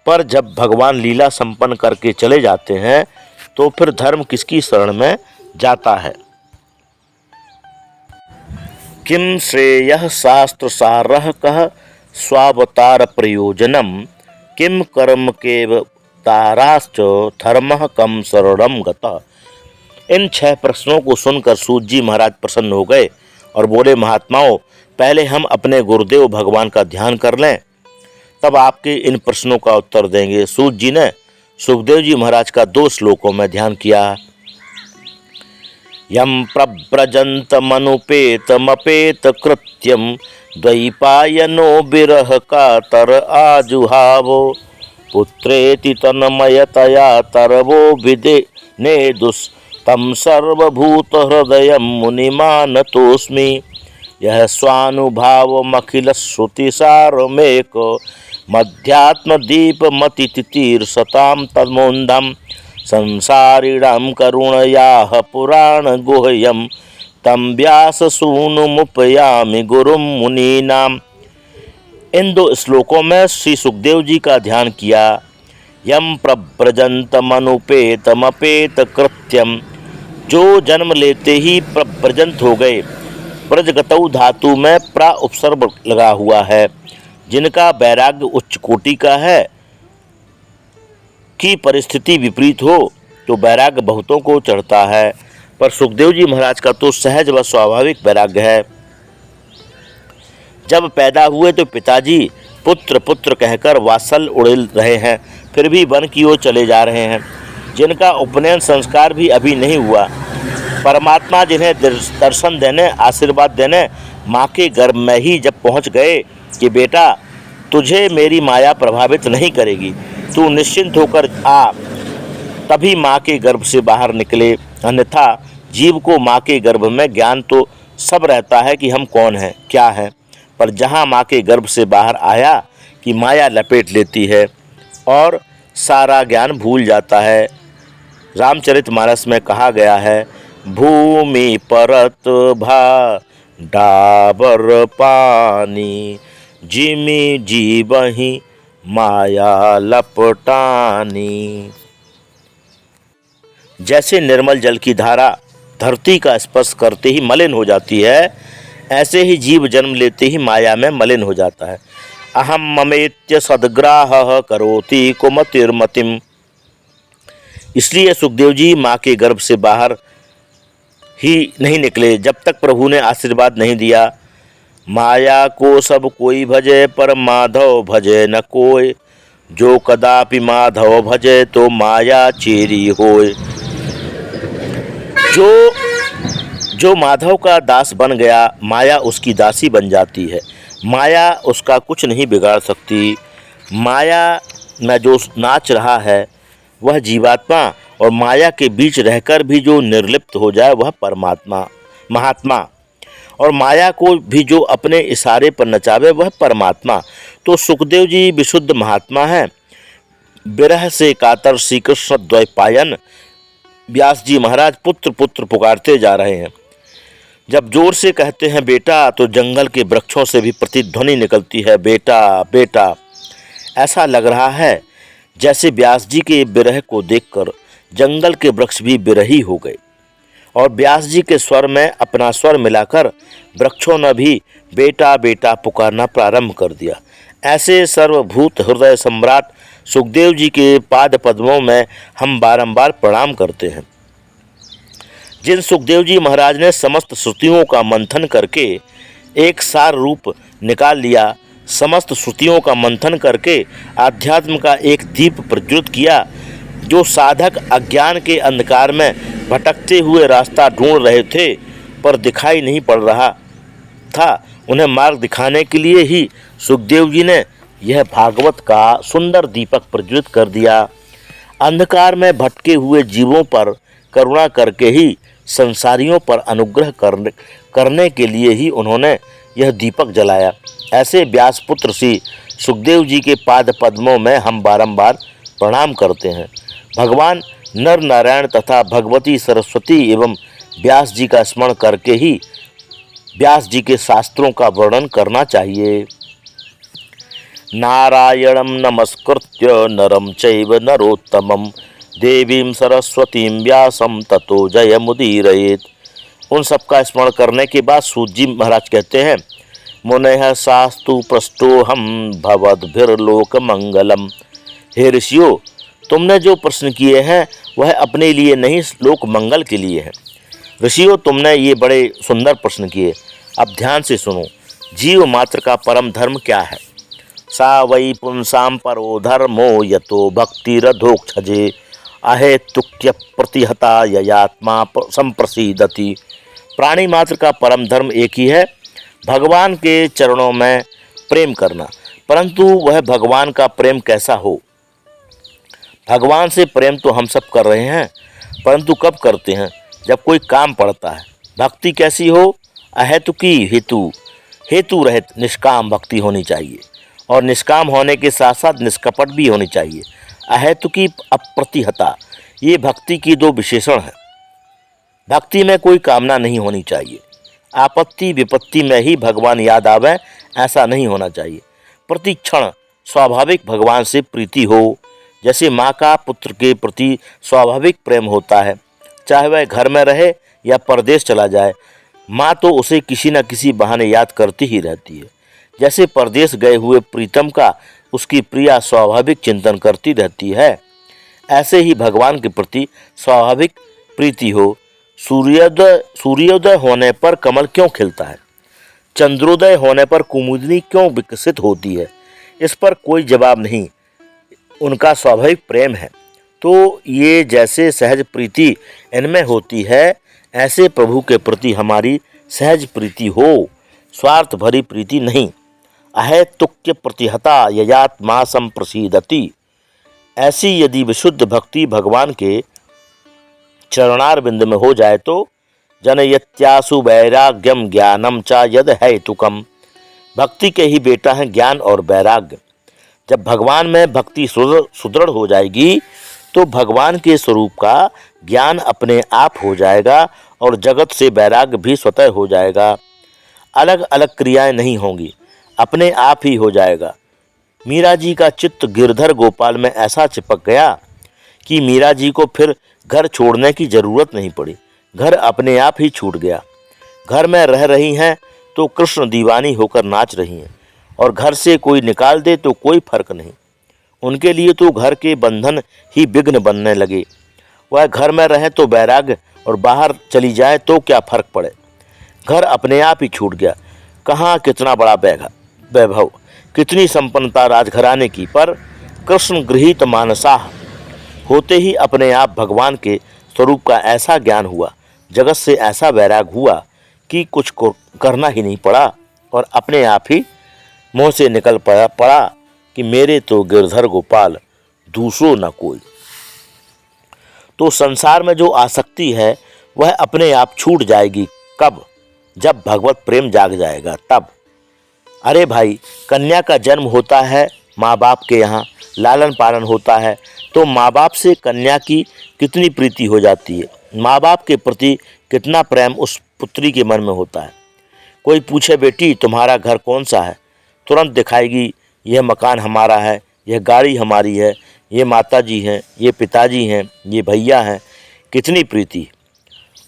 पर जब भगवान लीला संपन्न करके चले जाते हैं तो फिर धर्म किसकी शरण में जाता है? किम श्रेयः शास्त्र सारः कः स्वावतार प्रयोजनम किम कर्म केवताराश्च धर्मः कम शरणं गतः। इन 6 प्रश्नों को सुनकर सूत जी महाराज प्रसन्न हो गए और बोले, महात्माओं, पहले हम अपने गुरुदेव भगवान का ध्यान कर लें, तब आपके इन प्रश्नों का उत्तर देंगे। सूत जी ने सुखदेव जी महाराज का 2 श्लोकों में ध्यान किया। यम प्रव्रजन्तमनुपेतमपेत कृत्यम द्वैपायनो विरह कातर आजुहावो पुत्रेति तन्मयतया तरवो विदे नेदुस्तम सर्वभूत हृदय मुनिमानतोस्मि यह स्वानुभावमखिल श्रुतिसारमेक मध्यात्मदीपमतितितीर्षतां तन्मोन्दं संसारिणां करुणयाः पुराणगुह्यं तं व्याससूनुमुपयामि गुरुं मुनीनाम्। इन 2 श्लोकों में श्री सुखदेव जी का ध्यान किया। यम प्रव्रजन्तमनुपेतमपेत कृत्यम, जो जन्म लेते ही प्रव्रजंत हो गए, प्रजगतौ धातु में प्रा उपसर्ग लगा हुआ है, जिनका वैराग्य उच्च कोटि का है, की परिस्थिति विपरीत हो तो वैराग्य बहुतों को चढ़ता है, पर सुखदेव जी महाराज का तो सहज व स्वाभाविक वैराग्य है। जब पैदा हुए तो पिताजी पुत्र पुत्र कहकर वात्सल उड़ेल रहे हैं, फिर भी वन की ओर चले जा रहे हैं। जिनका उपनयन संस्कार भी अभी नहीं हुआ, परमात्मा जिन्हें दर्शन देने, आशीर्वाद देने माँ के गर्भ में ही जब पहुँच गए कि बेटा, तुझे मेरी माया प्रभावित नहीं करेगी, तू निश्चिंत होकर आ, तभी माँ के गर्भ से बाहर निकले। अन्यथा जीव को माँ के गर्भ में ज्ञान तो सब रहता है कि हम कौन हैं, क्या हैं, पर जहाँ माँ के गर्भ से बाहर आया कि माया लपेट लेती है और सारा ज्ञान भूल जाता है। रामचरितमानस में कहा गया है, भूमि परत भा डाबर पानी जिमि जीवहि माया लपटानी। जैसे निर्मल जल की धारा धरती का स्पर्श करते ही मलिन हो जाती है, ऐसे ही जीव जन्म लेते ही माया में मलिन हो जाता है। अहम ममेत्य सद्ग्राह करोति कुमतिर्मतिम। इसलिए सुखदेव जी माँ के गर्भ से बाहर ही नहीं निकले जब तक प्रभु ने आशीर्वाद नहीं दिया। माया को सब कोई भजे पर माधव भजे न कोय, जो कदापि माधव भजे तो माया चेरी होय। जो माधव का दास बन गया, माया उसकी दासी बन जाती है। माया उसका कुछ नहीं बिगाड़ सकती। माया में जो नाच रहा है वह जीवात्मा, और माया के बीच रहकर भी जो निर्लिप्त हो जाए वह परमात्मा महात्मा, और माया को भी जो अपने इशारे पर नचावे वह परमात्मा। तो सुखदेव जी विशुद्ध महात्मा हैं। विरह से कातर श्री कृष्ण द्वैपायन व्यास जी महाराज पुत्र पुत्र पुकारते जा रहे हैं। जब जोर से कहते हैं बेटा, तो जंगल के वृक्षों से भी प्रतिध्वनि निकलती है, बेटा बेटा। ऐसा लग रहा है जैसे व्यास जी के विरह को देखकर जंगल के वृक्ष भी विरही हो गए, और व्यास जी के स्वर में अपना स्वर मिलाकर वृक्षों ने भी बेटा बेटा पुकारना प्रारंभ कर दिया। ऐसे सर्वभूत हृदय सम्राट सुखदेव जी के पाद पद्मों में हम बारंबार प्रणाम करते हैं। जिन सुखदेव जी महाराज ने समस्त श्रुतियों का मंथन करके एक सार रूप निकाल लिया, समस्त श्रुतियों का मंथन करके आध्यात्म का एक दीप प्रज्वलित किया, जो साधक अज्ञान के अंधकार में भटकते हुए रास्ता ढूंढ रहे थे पर दिखाई नहीं पड़ रहा था, उन्हें मार्ग दिखाने के लिए ही सुखदेव जी ने यह भागवत का सुंदर दीपक प्रज्वलित कर दिया। अंधकार में भटके हुए जीवों पर करुणा करके ही संसारियों पर अनुग्रह करने के लिए ही उन्होंने यह दीपक जलाया। ऐसे व्यासपुत्र श्री सुखदेव जी के पाद पद्मों में हम बारंबार प्रणाम करते हैं। भगवान नर नारायण तथा भगवती सरस्वती एवं व्यास जी का स्मरण करके ही व्यास जी के शास्त्रों का वर्णन करना चाहिए। नारायणं नमस्कृत्य नरं चैव नरोत्तमं देवीं सरस्वतीं व्यासं ततो जयमुदीरयेत्। उन सब का स्मरण करने के बाद सूत जी महाराज कहते हैं, मुनयः शास्तु पृष्टोहम भवद्भिर्लोक मंगलम। हे ऋषियों, तुमने जो प्रश्न किए हैं वह अपने लिए नहीं, लोक मंगल के लिए है। ऋषियों, तुमने ये बड़े सुंदर प्रश्न किए। अब ध्यान से सुनो, जीव मात्र का परम धर्म क्या है? सा वै पुंसाम परो धर्मो यतो भक्तिरधोक्षजे अहेतुक्य प्रतिहता ययात्मा संप्रसीदति। प्राणी मात्र का परम धर्म एक ही है, भगवान के चरणों में प्रेम करना। परंतु वह भगवान का प्रेम कैसा हो? भगवान से प्रेम तो हम सब कर रहे हैं, परंतु कब करते हैं? जब कोई काम पड़ता है। भक्ति कैसी हो? अहेतुकी हेतु रहित निष्काम भक्ति होनी चाहिए, और निष्काम होने के साथ साथ निष्कपट भी होनी चाहिए। अहेतुकी अप्रतिहता, ये भक्ति की दो विशेषण हैं। भक्ति में कोई कामना नहीं होनी चाहिए। आपत्ति विपत्ति में ही भगवान याद आवे, ऐसा नहीं होना चाहिए। प्रति क्षण स्वाभाविक भगवान से प्रीति हो, जैसे माँ का पुत्र के प्रति स्वाभाविक प्रेम होता है। चाहे वह घर में रहे या परदेश चला जाए, माँ तो उसे किसी न किसी बहाने याद करती ही रहती है। जैसे परदेश गए हुए प्रीतम का उसकी प्रिया स्वाभाविक चिंतन करती रहती है, ऐसे ही भगवान के प्रति स्वाभाविक प्रीति हो। सूर्योदय होने पर कमल क्यों खिलता है? चंद्रोदय होने पर कुमुदिनी क्यों विकसित होती है? इस पर कोई जवाब नहीं, उनका स्वाभाविक प्रेम है। तो ये जैसे सहज प्रीति इनमें होती है, ऐसे प्रभु के प्रति हमारी सहज प्रीति हो, स्वार्थ भरी प्रीति नहीं। अहेतुक्य प्रतिहता ययात्मा संप्रसीदति। ऐसी यदि विशुद्ध भक्ति भगवान के चरणारविंद में हो जाए तो जनयत्यासु वैराग्यम ज्ञानम च यद हेतुकम। भक्ति के ही बेटा है ज्ञान और वैराग्य। जब भगवान में भक्ति सुदृढ़ हो जाएगी तो भगवान के स्वरूप का ज्ञान अपने आप हो जाएगा और जगत से वैराग्य भी स्वतः हो जाएगा। अलग अलग क्रियाएं नहीं होंगी, अपने आप ही हो जाएगा। मीरा जी का चित्त गिरधर गोपाल में ऐसा चिपक गया कि मीरा जी को फिर घर छोड़ने की जरूरत नहीं पड़ी। घर अपने आप ही छूट गया। घर में रह रही हैं तो कृष्ण दीवानी होकर नाच रही हैं, और घर से कोई निकाल दे तो कोई फर्क नहीं। उनके लिए तो घर के बंधन ही विघ्न बनने लगे। वह घर में रहे तो वैराग्य, और बाहर चली जाए तो क्या फर्क पड़े। घर अपने आप ही छूट गया। कहाँ कितना बड़ा वैभव, कितनी संपन्नता राजघराने की, पर कृष्ण गृहीत मानसाह होते ही अपने आप भगवान के स्वरूप का ऐसा ज्ञान हुआ, जगत से ऐसा वैराग हुआ कि कुछ करना ही नहीं पड़ा, और अपने आप ही मुँह से निकल पड़ा कि मेरे तो गिरधर गोपाल दूसरो न कोई। तो संसार में जो आसक्ति है वह अपने आप छूट जाएगी। कब? जब भगवत प्रेम जाग जाएगा तब। अरे भाई, कन्या का जन्म होता है माँ बाप के यहाँ, लालन पालन होता है, तो माँ बाप से कन्या की कितनी प्रीति हो जाती है। माँ बाप के प्रति कितना प्रेम उस पुत्री के मन में होता है। कोई पूछे बेटी तुम्हारा घर कौन सा है, तुरंत दिखाएगी यह मकान हमारा है, यह गाड़ी हमारी है, ये माताजी हैं, ये पिताजी हैं, ये भैया हैं। कितनी प्रीति।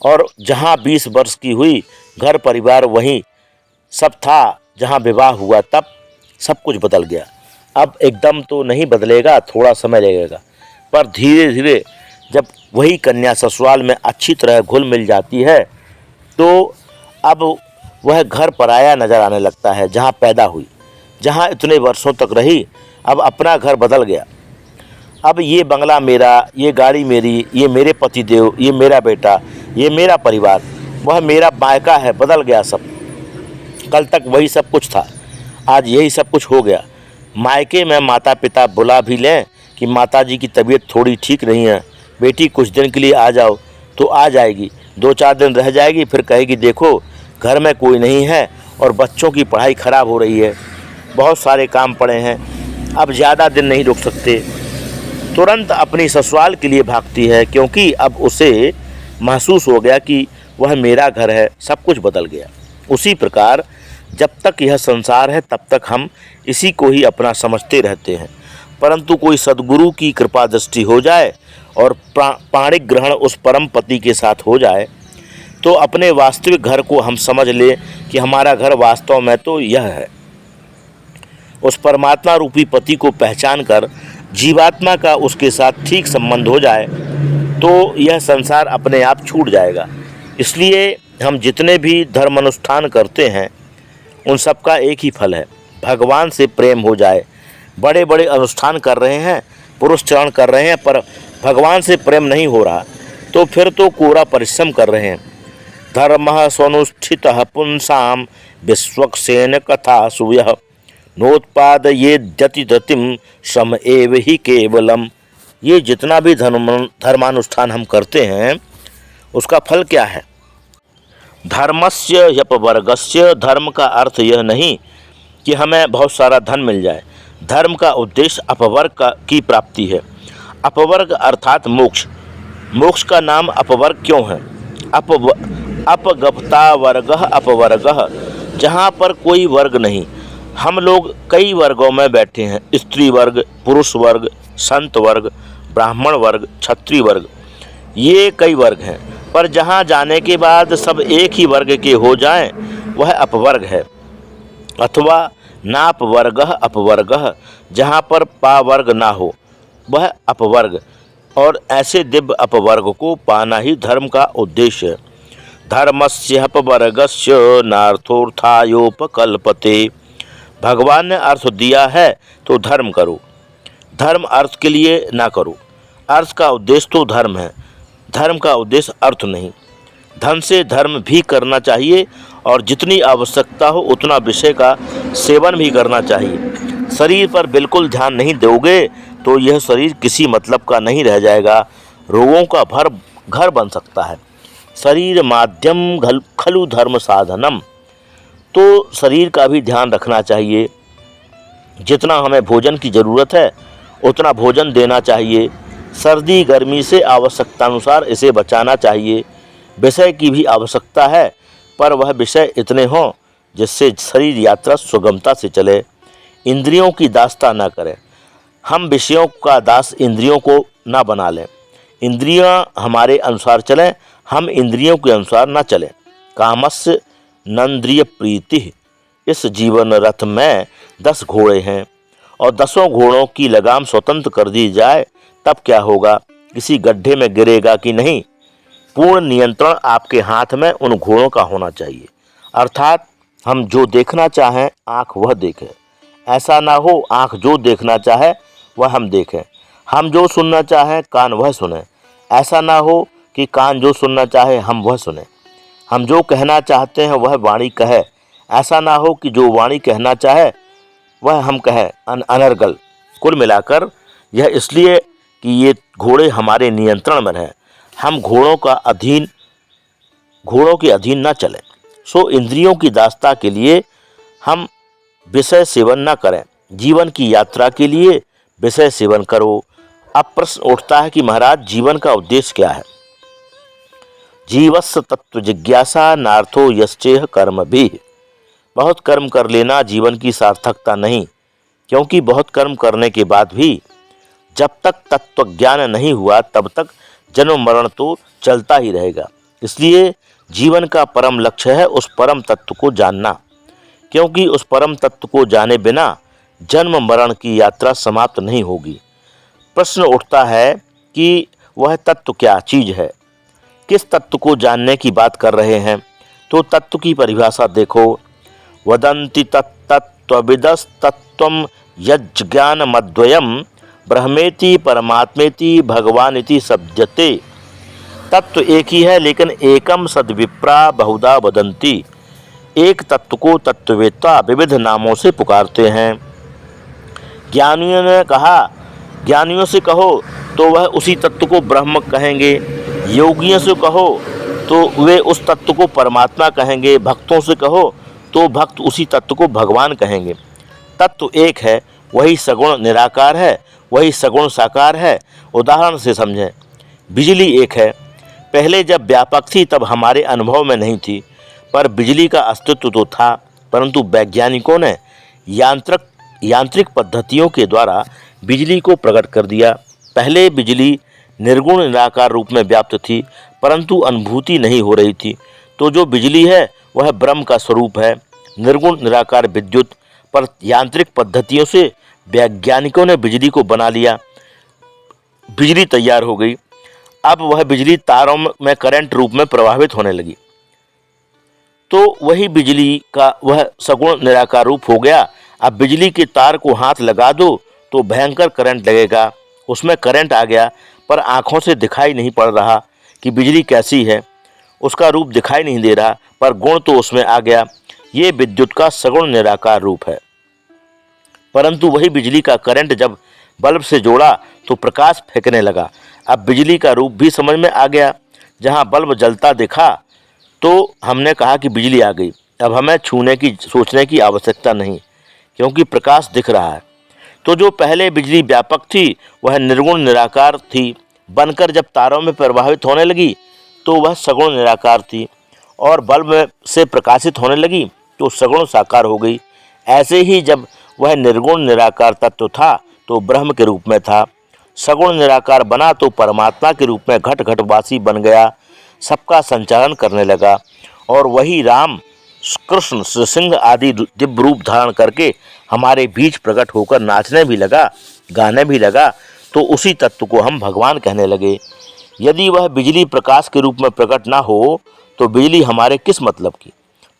और जहाँ 20 वर्ष की हुई, घर परिवार वहीं सब था जहाँ विवाह हुआ, तब सब कुछ बदल गया। अब एकदम तो नहीं बदलेगा, थोड़ा समय लगेगा, पर धीरे धीरे जब वही कन्या ससुराल में अच्छी तरह घुल मिल जाती है तो अब वह घर पराया नजर आने लगता है। जहाँ पैदा हुई, जहाँ इतने वर्षों तक रही, अब अपना घर बदल गया। अब ये बंगला मेरा, ये गाड़ी मेरी, ये मेरे पतिदेव, ये मेरा बेटा, ये मेरा परिवार, वह मेरा मायका है। बदल गया सब। कल तक वही सब कुछ था, आज यही सब कुछ हो गया। मायके में माता पिता बुला भी लें कि माताजी की तबीयत थोड़ी ठीक नहीं है, बेटी कुछ दिन के लिए आ जाओ, तो आ जाएगी। 2-4 दिन रह जाएगी, फिर कहेगी देखो घर में कोई नहीं है और बच्चों की पढ़ाई ख़राब हो रही है, बहुत सारे काम पड़े हैं, अब ज़्यादा दिन नहीं रुक सकते। तुरंत अपनी ससुराल के लिए भागती है, क्योंकि अब उसे महसूस हो गया कि वह मेरा घर है। सब कुछ बदल गया। उसी प्रकार जब तक यह संसार है तब तक हम इसी को ही अपना समझते रहते हैं, परंतु कोई सद्गुरु की कृपा दृष्टि हो जाए और पाणिक ग्रहण उस परम पति के साथ हो जाए तो अपने वास्तविक घर को हम समझ लें कि हमारा घर वास्तव में तो यह है। उस परमात्मा रूपी पति को पहचान कर जीवात्मा का उसके साथ ठीक संबंध हो जाए तो यह संसार अपने आप छूट जाएगा। इसलिए हम जितने भी धर्म अनुष्ठान करते हैं उन सब का एक ही फल है, भगवान से प्रेम हो जाए। बड़े बड़े अनुष्ठान कर रहे हैं, पुरुष चरण कर रहे हैं, पर भगवान से प्रेम नहीं हो रहा, तो फिर तो कोरा परिश्रम कर रहे हैं। धर्मः स्वनुष्ठितः पुंसां विश्वक्सेन कथा सूयः नोत्पादयेद्यति धृतिं श्रम एव ही केवलम। ये जितना भी धर्मानुष्ठान हम करते हैं उसका फल क्या है? धर्मस्य ह्यपवर्गस्य, धर्म का अर्थ यह नहीं कि हमें बहुत सारा धन मिल जाए। धर्म का उद्देश्य अपवर्ग की प्राप्ति है। अपवर्ग अर्थात मोक्ष। मोक्ष का नाम अपवर्ग क्यों है? अपगप्ता वर्गः अपवर्गः, जहाँ पर कोई वर्ग नहीं। हम लोग कई वर्गों में बैठे हैं, स्त्री वर्ग, पुरुष वर्ग, संत वर्ग, ब्राह्मण वर्ग, क्षत्रिय वर्ग, ये कई वर्ग हैं। पर जहाँ जाने के बाद सब एक ही वर्ग के हो जाएं, वह अपवर्ग है। अथवा नापवर्गः अपवर्गः, जहाँ पर पावर्ग ना हो वह अपवर्ग। और ऐसे दिव्य अपवर्ग को पाना ही धर्म का उद्देश्य है। धर्मस्य अपवर्गस्य नार्थोर्थायोपकल्पते। भगवान ने अर्थ दिया है तो धर्म करो, धर्म अर्थ के लिए ना करो। अर्थ का उद्देश्य तो धर्म है, धर्म का उद्देश्य अर्थ नहीं। धन से धर्म भी करना चाहिए और जितनी आवश्यकता हो उतना विषय का सेवन भी करना चाहिए। शरीर पर बिल्कुल ध्यान नहीं दोगे तो यह शरीर किसी मतलब का नहीं रह जाएगा, रोगों का घर बन सकता है। शरीर माध्यम खलु धर्म साधनम, तो शरीर का भी ध्यान रखना चाहिए। जितना हमें भोजन की ज़रूरत है उतना भोजन देना चाहिए। सर्दी गर्मी से आवश्यकतानुसार इसे बचाना चाहिए। विषय की भी आवश्यकता है, पर वह विषय इतने हों जिससे शरीर यात्रा सुगमता से चले। इंद्रियों की दासता न करें। हम विषयों का दास इंद्रियों को ना बना लें। इंद्रियां हमारे अनुसार चलें, हम इंद्रियों के अनुसार ना चलें। कामस्य नंद्रिय प्रीति, इस जीवन रथ में 10 घोड़े हैं और 10 घोड़ों की लगाम स्वतंत्र कर दी जाए तब क्या होगा? किसी गड्ढे में गिरेगा कि नहीं? पूर्ण नियंत्रण आपके हाथ में उन घोड़ों का होना चाहिए। अर्थात हम जो देखना चाहें आँख वह देखे, ऐसा ना हो आँख जो देखना चाहे वह हम देखें। हम जो सुनना चाहें कान वह सुने, ऐसा ना हो कि कान जो सुनना चाहे हम वह सुने। हम जो कहना चाहते हैं वह वाणी कहे, ऐसा ना हो कि जो वाणी कहना चाहे वह हम कहें अनर्गल। कुल मिलाकर यह इसलिए कि ये घोड़े हमारे नियंत्रण में रहें, हम घोड़ों के अधीन न चलें। सो इंद्रियों की दासता के लिए हम विषय सेवन न करें। जीवन की यात्रा के लिए विषय सेवन करो। अब प्रश्न उठता है कि महाराज जीवन का उद्देश्य क्या है? जीवस्य तत्व जिज्ञासा नार्थो यश्चेह कर्म भी। बहुत कर्म कर लेना जीवन की सार्थकता नहीं, क्योंकि बहुत कर्म करने के बाद भी जब तक तत्व ज्ञान नहीं हुआ तब तक जन्म मरण तो चलता ही रहेगा। इसलिए जीवन का परम लक्ष्य है उस परम तत्व को जानना, क्योंकि उस परम तत्व को जाने बिना जन्म मरण की यात्रा समाप्त नहीं होगी। प्रश्न उठता है कि वह तत्व क्या चीज़ है? किस तत्व को जानने की बात कर रहे हैं? तो तत्व की परिभाषा देखो। वदन्ति तत्त्वविदस्तत्त्वं यज्ज्ञानमद्वयं ब्रह्मेति परमात्मेति भगवानिति शब्दते। तत्व एक ही है, लेकिन एकम सद्विप्रा बहुधा वदन्ति। एक तत्व को तत्ववेत्ता विविध नामों से पुकारते हैं। ज्ञानियों ने कहा, ज्ञानियों से कहो तो वह उसी तत्व को ब्रह्म कहेंगे, योगियों से कहो तो वे उस तत्व को परमात्मा कहेंगे, भक्तों से कहो तो भक्त उसी तत्व को भगवान कहेंगे। तत्व एक है, वही सगुण निराकार है, वही सगुण साकार है। उदाहरण से समझें, बिजली एक है। पहले जब व्यापक थी तब हमारे अनुभव में नहीं थी, पर बिजली का अस्तित्व तो था, परंतु वैज्ञानिकों ने यांत्रिक पद्धतियों के द्वारा बिजली को प्रकट कर दिया। पहले बिजली निर्गुण निराकार रूप में व्याप्त थी, परंतु अनुभूति नहीं हो रही थी। तो जो बिजली है वह ब्रह्म का स्वरूप है, निर्गुण निराकार विद्युत। पर यांत्रिक पद्धतियों से वैज्ञानिकों ने बिजली को बना लिया, बिजली तैयार हो गई। अब वह बिजली तारों में करंट रूप में प्रवाहित होने लगी। तो वही बिजली का वह सगुण निराकार रूप हो गया। अब बिजली के तार को हाथ लगा दो तो भयंकर करंट लगेगा। उसमें करंट आ गया, पर आंखों से दिखाई नहीं पड़ रहा कि बिजली कैसी है, उसका रूप दिखाई नहीं दे रहा, पर गुण तो उसमें आ गया। ये विद्युत का सगुण निराकार रूप है। परंतु वही बिजली का करंट जब बल्ब से जोड़ा तो प्रकाश फेंकने लगा। अब बिजली का रूप भी समझ में आ गया। जहाँ बल्ब जलता दिखा तो हमने कहा कि बिजली आ गई। अब हमें छूने की सोचने की आवश्यकता नहीं, क्योंकि प्रकाश दिख रहा है। तो जो पहले बिजली व्यापक थी वह निर्गुण निराकार थी, बनकर जब तारों में प्रवाहित होने लगी तो वह सगुण निराकार थी, और बल्ब से प्रकाशित होने लगी तो सगुण साकार हो गई। ऐसे ही जब वह निर्गुण निराकार तत्व था तो ब्रह्म के रूप में था, सगुण निराकार बना तो परमात्मा के रूप में घट घटवासी बन गया, सबका संचालन करने लगा। और वही राम कृष्ण सिंह आदि दिव्य रूप धारण करके हमारे बीच प्रकट होकर नाचने भी लगा, गाने भी लगा। तो उसी तत्व को हम भगवान कहने लगे। यदि वह बिजली प्रकाश के रूप में प्रकट ना हो तो बिजली हमारे किस मतलब की?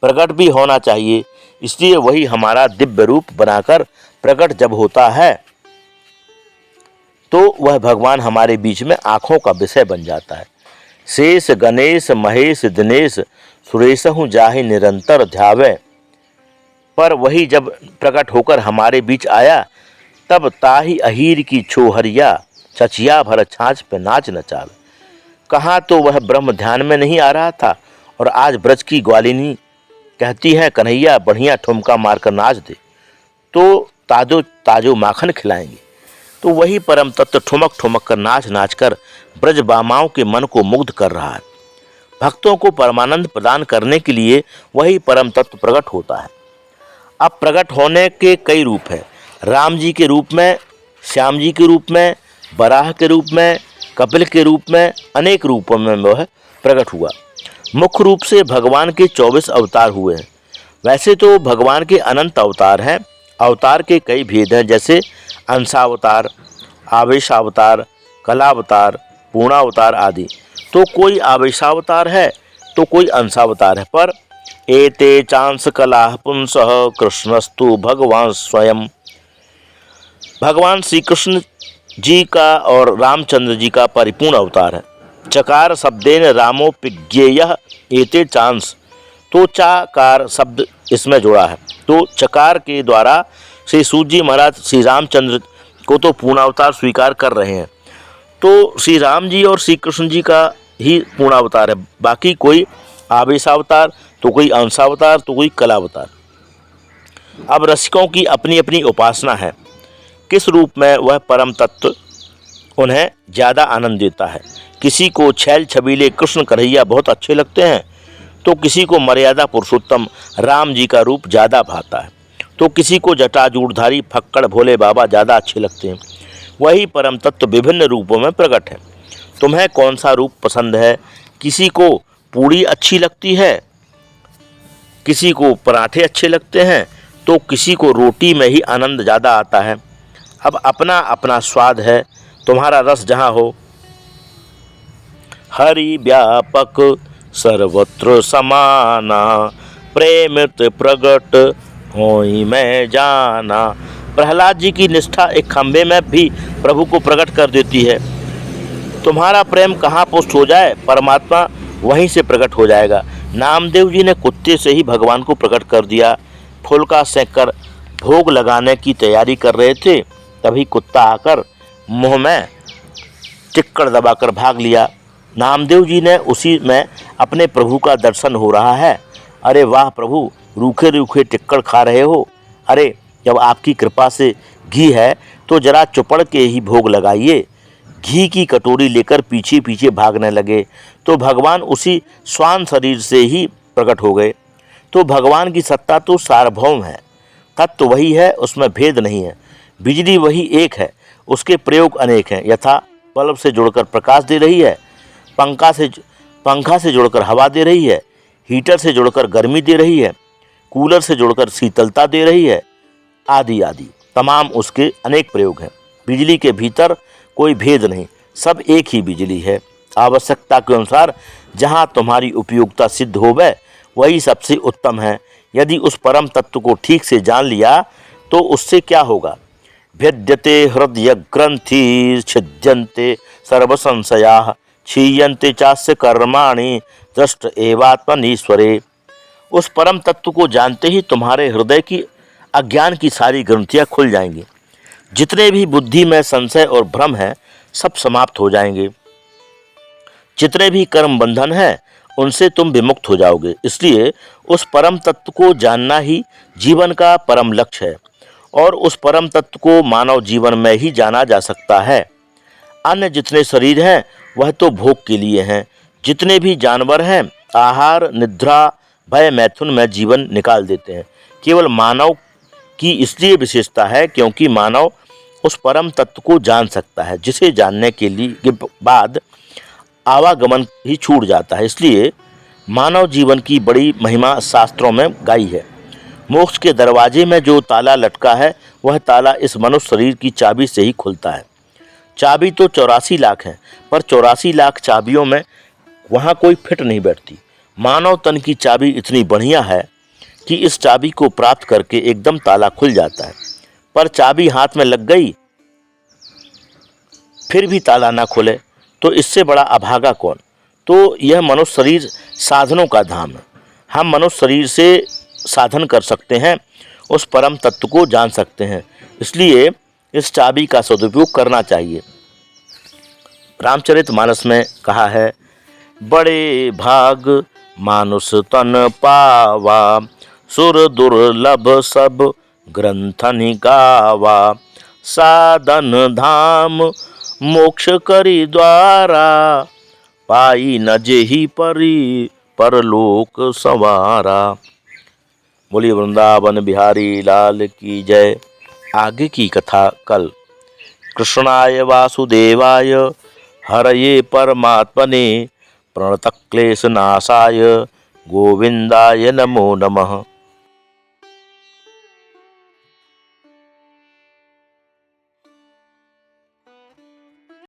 प्रकट भी होना चाहिए, इसलिए वही हमारा दिव्य रूप बनाकर प्रकट जब होता है तो वह भगवान हमारे बीच में आँखों का विषय बन जाता है। शेष गणेश महेश दिनेश सुरेशहु जाहि निरंतर ध्यावे। पर वही जब प्रकट होकर हमारे बीच आया तब ताहि अहीर की छोहरिया चचिया भर छाछ पे नाच नचावे। कहाँ तो वह ब्रह्म ध्यान में नहीं आ रहा था, और आज ब्रज की ग्वालिनी कहती है कन्हैया बढ़िया ठुमका मारकर नाच दे तो ताजो ताजो माखन खिलाएंगे। तो वही परम तत्व ठुमक ठुमक कर नाच नाच कर ब्रज बामाओं के मन को मुग्ध कर रहा है। भक्तों को परमानंद प्रदान करने के लिए वही परम तत्व प्रकट होता है। अब प्रकट होने के कई रूप हैं। राम जी के रूप में, श्याम जी के रूप में, बराह के रूप में, कपिल के रूप में, अनेक रूपों में वह प्रकट हुआ। मुख्य रूप से भगवान के 24 अवतार हुए हैं। वैसे तो भगवान के अनंत अवतार हैं। अवतार के कई भेद हैं, जैसे अंशावतार, आवेशावतार, कलावतार, पूर्णावतार आदि। तो कोई आवेशावतार है तो कोई अंशावतार है। पर एते चांस कला पुंसः कृष्णस्तु भगवान स्वयं। भगवान श्री कृष्ण जी का और रामचंद्र जी का परिपूर्ण अवतार है। चकार शब्देन रामोपिज्ञेयः एते चांस। तो चाकार शब्द इसमें जोड़ा है। तो चकार के द्वारा श्री सूत जी महाराज श्री रामचंद्र को तो पूर्णावतार स्वीकार कर रहे हैं। तो श्री राम जी और श्री कृष्ण जी का ही पूर्णावतार है। बाकी कोई आवेशावतार तो कोई अंशावतार तो कोई कलावतार। अब रसिकों की अपनी अपनी उपासना है, किस रूप में वह परम तत्व उन्हें ज़्यादा आनंद देता है। किसी को छैल छबीले कृष्ण कन्हैया बहुत अच्छे लगते हैं, तो किसी को मर्यादा पुरुषोत्तम राम जी का रूप ज़्यादा भाता है, तो किसी को जटाजूटधारी फक्कड़ भोले बाबा ज़्यादा अच्छे लगते हैं। वही परम तत्व विभिन्न रूपों में प्रकट है। तुम्हें कौन सा रूप पसंद है? किसी को पूड़ी अच्छी लगती है, किसी को पराठे अच्छे लगते हैं, तो किसी को रोटी में ही आनंद ज़्यादा आता है। अब अपना अपना स्वाद है। तुम्हारा रस जहाँ हो। हरि व्यापक सर्वत्र समाना, प्रेमित प्रगट होई मैं जाना। प्रहलाद जी की निष्ठा एक खंबे में भी प्रभु को प्रकट कर देती है। तुम्हारा प्रेम कहाँ पुष्ट हो जाए, परमात्मा वहीं से प्रकट हो जाएगा। नामदेव जी ने कुत्ते से ही भगवान को प्रकट कर दिया। फुलका सेंक कर भोग लगाने की तैयारी कर रहे थे, तभी कुत्ता आकर मुंह में टिक्कड़ दबाकर भाग लिया। नामदेव जी ने उसी में अपने प्रभु का दर्शन हो रहा है। अरे वाह प्रभु, रूखे रूखे टिक्कड़ खा रहे हो। अरे जब आपकी कृपा से घी है तो जरा चुपड़ के ही भोग लगाइए। घी की कटोरी लेकर पीछे पीछे भागने लगे तो भगवान उसी श्वान शरीर से ही प्रकट हो गए। तो भगवान की सत्ता तो सार्वभौम है, तत्व वही है, उसमें भेद नहीं है। बिजली वही एक है, उसके प्रयोग अनेक हैं। यथा बल्ब से जुड़कर प्रकाश दे रही है, पंखा से जुड़कर हवा दे रही है, हीटर से जुड़कर गर्मी दे रही है, कूलर से जुड़कर शीतलता दे रही है, आदि आदि तमाम उसके अनेक प्रयोग हैं। बिजली के भीतर कोई भेद नहीं, सब एक ही बिजली है। आवश्यकता के अनुसार जहाँ तुम्हारी उपयोगिता सिद्ध होवे वही सबसे उत्तम है। यदि उस परम तत्व को ठीक से जान लिया तो उससे क्या होगा? भेद्यते हृदय ग्रंथि छिद्यन्ते सर्व संशयाः क्षीयन्ते चास्य कर्माणि दृष्ट एवात्मनीश्वरे। उस परम तत्व को जानते ही तुम्हारे हृदय की अज्ञान की सारी ग्रंथियां खुल जाएंगी। जितने भी बुद्धि में संशय और भ्रम है सब समाप्त हो जाएंगे। जितने भी कर्म बंधन है उनसे तुम विमुक्त हो जाओगे। इसलिए उस परम तत्व को जानना ही जीवन का परम लक्ष्य है और उस परम तत्व को मानव जीवन में ही जाना जा सकता है। अन्य जितने शरीर हैं वह तो भोग के लिए हैं। जितने भी जानवर हैं आहार निद्रा भय मैथुन में जीवन निकाल देते हैं। केवल मानव की इसलिए विशेषता है क्योंकि मानव उस परम तत्व को जान सकता है जिसे जानने के बाद आवागमन ही छूट जाता है। इसलिए मानव जीवन की बड़ी महिमा शास्त्रों में गाई है। मोक्ष के दरवाजे में जो ताला लटका है वह ताला इस मनुष्य शरीर की चाबी से ही खुलता है। चाबी तो 84 लाख है पर 84 लाख चाबियों में वहाँ कोई फिट नहीं बैठती। मानव तन की चाबी इतनी बढ़िया है कि इस चाबी को प्राप्त करके एकदम ताला खुल जाता है। पर चाबी हाथ में लग गई फिर भी ताला ना खुले तो इससे बड़ा अभागा कौन। तो यह मनुष्य शरीर साधनों का धाम है। हम मनुष्य शरीर से साधन कर सकते हैं, उस परम तत्व को जान सकते हैं। इसलिए इस चाबी का सदुपयोग करना चाहिए। रामचरितमानस में कहा है, बड़े भाग मानुष तन पावा सुर दुर्लभ सब ग्रंथनि गावा साधन धाम मोक्ष करी द्वारा पाई न जेहि परी परलोक संवारा। बोलिए वृंदावन बिहारी लाल की जय। आगे की कथा कल। कृष्णाय वासुदेवाय हरये परमात्मने प्रणतक्लेशनाशाय गोविंदाय नमो नमः।